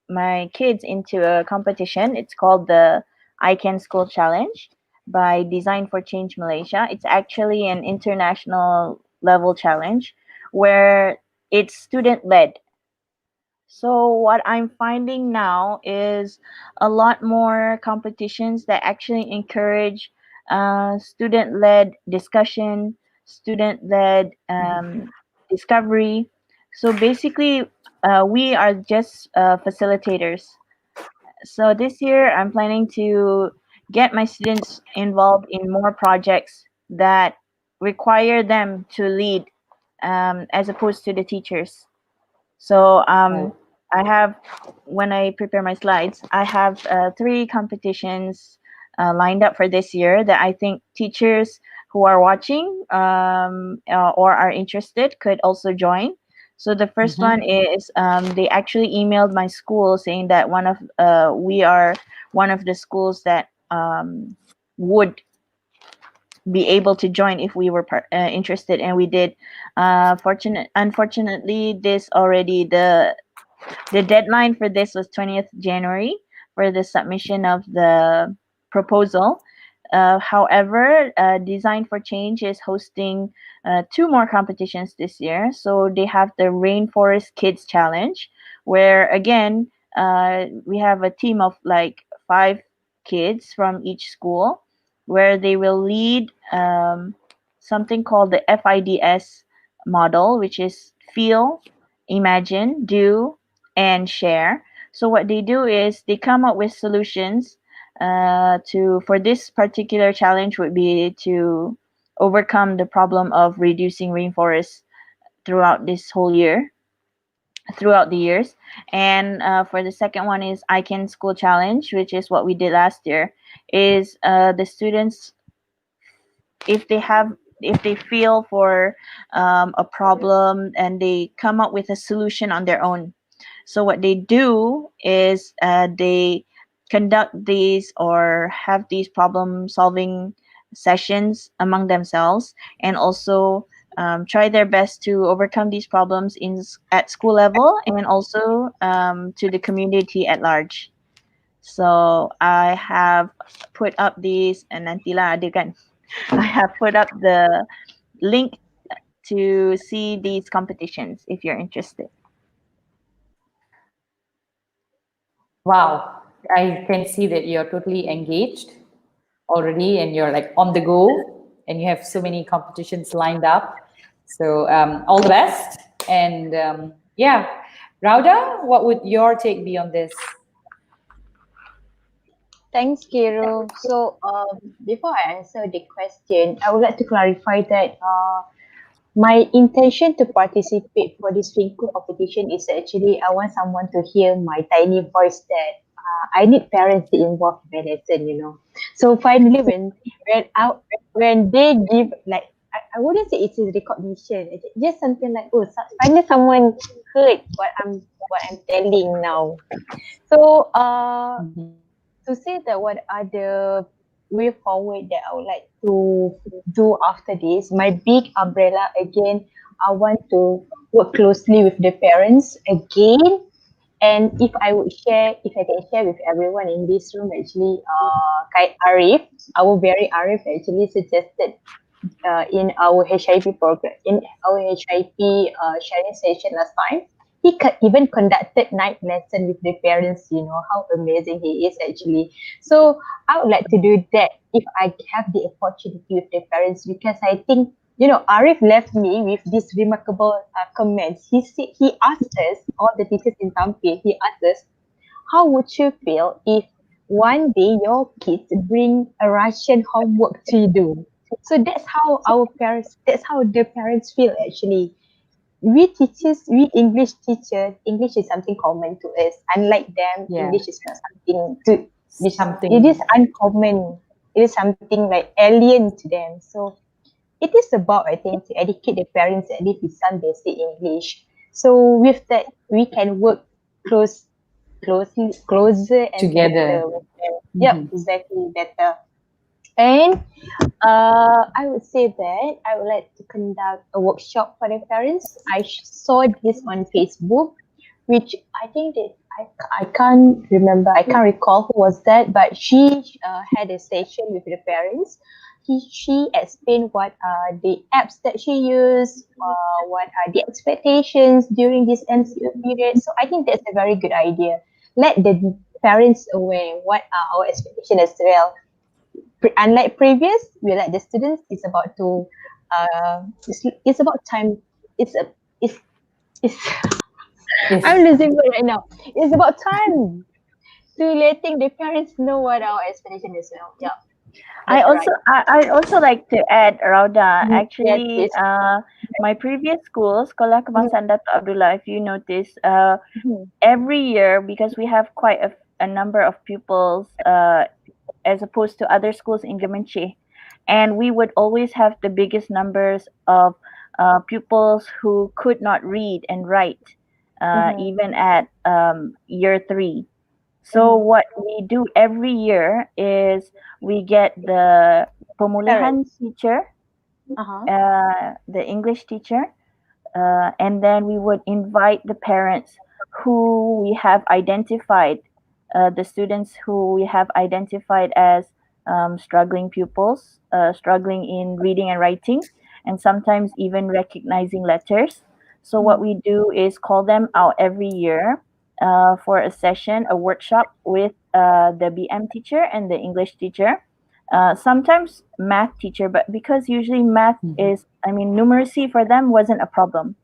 my kids into a competition. It's called the I Can School Challenge by Design for Change Malaysia. It's actually an international level challenge where it's student led. So what I'm finding now is a lot more competitions that actually encourage student-led discussion, student-led discovery. So basically, we are just facilitators. So this year, I'm planning to get my students involved in more projects that require them to lead as opposed to the teachers. So right. I have, when I prepare my slides, I have three competitions lined up for this year that I think teachers who are watching or are interested could also join. So the first one is they actually emailed my school saying that we are one of the schools that would be able to join if we were interested, and we did. Unfortunately, this already the deadline for this was 20th January for the submission of the proposal. However, Design for Change is hosting two more competitions this year. So they have the Rainforest Kids Challenge, where again, we have a team of like 5 kids from each school, where they will lead something called the FIDS model, which is feel, imagine, do, and share. So what they do is they come up with solutions to for this particular challenge would be to overcome the problem of reducing rainforests throughout this whole year, throughout the years. And for the second one is I Can School Challenge, which is what we did last year. Is the students, if they have, if they feel for a problem and they come up with a solution on their own. So what they do is they conduct these or have these problem solving sessions among themselves, and also try their best to overcome these problems at school level, and also to the community at large. So I have put up these, and nantilah ada kan. I have put up the link to see these competitions if you're interested. Wow, I can see that you're totally engaged already and you're like on the go and you have so many competitions lined up. So all the best. And yeah, Rauda, what would your take be on this? Thanks, Kiro. So, before I answer the question, I would like to clarify that my intention to participate for this Finko competition is actually I want someone to hear my tiny voice that I need parents to involve in my lesson, you know. So finally, when they give like I wouldn't say it's a recognition, it's just something like finally someone heard what I'm telling now. So to say that what are the way forward that I would like to do after this, my big umbrella again, I want to work closely with the parents again. And if I can share with everyone in this room, actually, Kai Arif, our very Arif actually suggested in our HIP program, in our HIP sharing session last time, he even conducted night lesson with the parents. You know how amazing he is actually. So I would like to do that if I have the opportunity with the parents, because I think Arif left me with this remarkable comments. He asked us, all the teachers in Tampere, he asked us, how would you feel if one day your kids bring a Russian homework to you? So that's how that's how the parents feel actually. We teachers, we English teachers, English is something common to us. Unlike them, Yeah. English is not something to, Something. it is uncommon. It is something like alien to them. So it is about, I think, to educate the parents at least with some basic English. So with that, we can work closer and Together. better with them. Yep, exactly, better. And I would say that I would like to conduct a workshop for the parents. I saw this on Facebook, which I think that I can't remember, I can't recall who was that, but she had a session with the parents. She explained what are the apps that she used, what are the expectations during this MCO period. So I think that's a very good idea. Let the parents aware what are our expectations as well. Unlike previous, we like the students. It's about to, it's about time. It's Yes. I'm losing word right now. It's about time to letting the parents know what our expectation is now. Yeah. I That's also I also like to add, Rauda, Mhm. actually, Yes, my previous school, Sekolah Kebangsaan Dato' Abdullah, if you notice, Mhm. every year, because we have quite a number of pupils as opposed to other schools in Gemencih, and we would always have the biggest numbers of pupils who could not read and write, even at year 3. So what we do every year is we get the pemulihan teacher, the English teacher, and then we would invite the parents who we have identified, the students who we have identified as struggling pupils, struggling in reading and writing, and sometimes even recognizing letters. So what we do is call them out every year for a session, a workshop with the BM teacher and the English teacher. Sometimes math teacher, but because usually math is, I mean, numeracy for them wasn't a problem.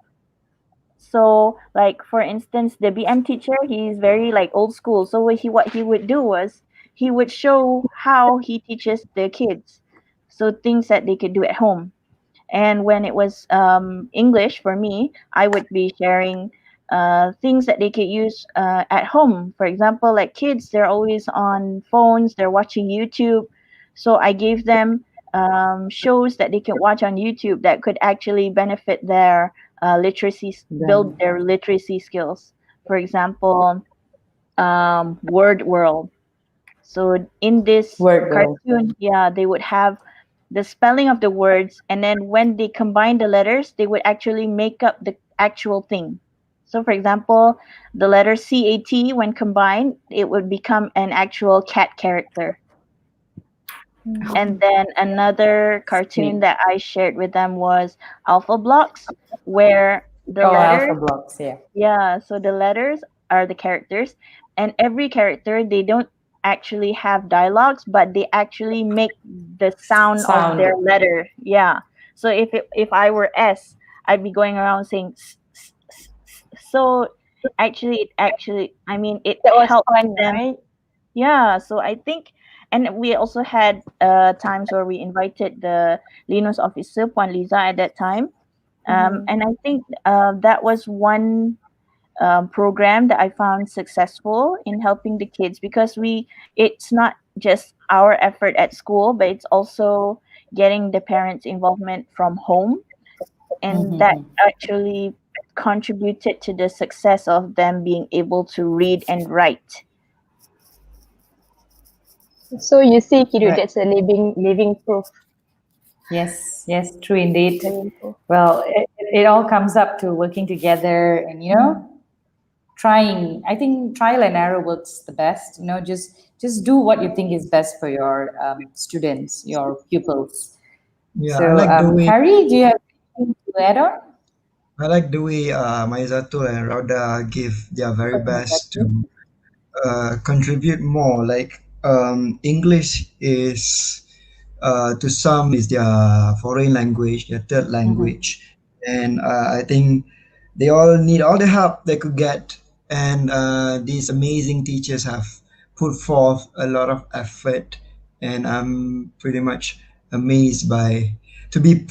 So, like for instance, the BM teacher, he's very like old school. So what he would do was he would show how he teaches the kids. so things that they could do at home. And when it was English for me, I would be sharing things that they could use at home. For example, like kids, they're always on phones, they're watching YouTube. So I gave them shows that they can watch on YouTube that could actually benefit their build their literacy skills. For example, Word World. So in this Word World. cartoon, yeah, they would have the spelling of the words, and then when they combine the letters, they would actually make up the actual thing. So for example, the letter CAT, when combined, it would become an actual cat character. And then another cartoon Sweet. that I shared with them was Alpha Blocks, where the letters, Alpha blocks, yeah. yeah, so the letters are the characters, and every character, they don't actually have dialogues, but they actually make the sound of their letter. Yeah. So if I were S, I'd be going around saying s, s, s, s. So actually I mean it That was helps fun, them. right? Yeah, so I think, and we also had times where we invited the Linus officer, Puan Liza, at that time. And I think that was one program that I found successful in helping the kids, because it's not just our effort at school, but it's also getting the parents' involvement from home, and that actually contributed to the success of them being able to read and write. So you see, Kidu, Right. that's a living proof. Yes, yes, true indeed. Living proof. Well, it all comes up to working together and, trying. I think trial and error works the best. Just do what you think is best for your students, your pupils. Yeah, I So, like the way Harry, do you have anything to add on? Maizatul and Rauda give their very best to contribute more. Like English is to some is their foreign language, their third language, and I think they all need all the help they could get. And these amazing teachers have put forth a lot of effort, and I'm pretty much amazed by to be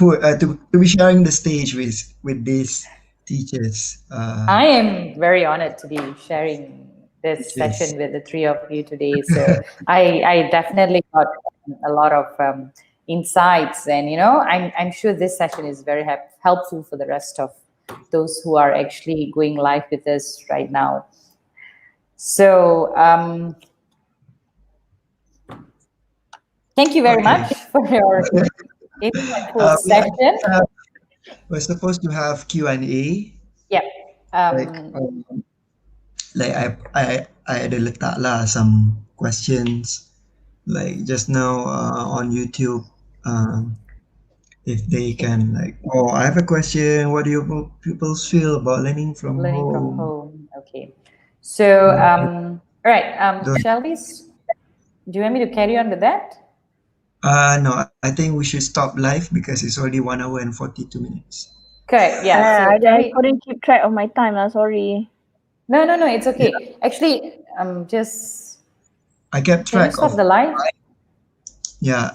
sharing the stage with these teachers. I am very honored to be sharing this Yes. session with the three of you today. So I definitely got a lot of insights, and I'm sure this session is very helpful for the rest of those who are actually going live with us right now. So thank you very much for your insightful session. We're supposed to have Q&A. Yeah. Like I ada letak lah some questions like just now on YouTube. If they can I have a question. What do your pupils feel about learning from home? Okay. So all right. Shall we? Do you want me to carry on with that? No, I think we should stop live because it's already 1 hour and 42 minutes. Correct. Yeah. So I couldn't keep track of my time. Sorry. No, it's okay. Yeah. Actually, just I kept can you track stop of the live? Yeah.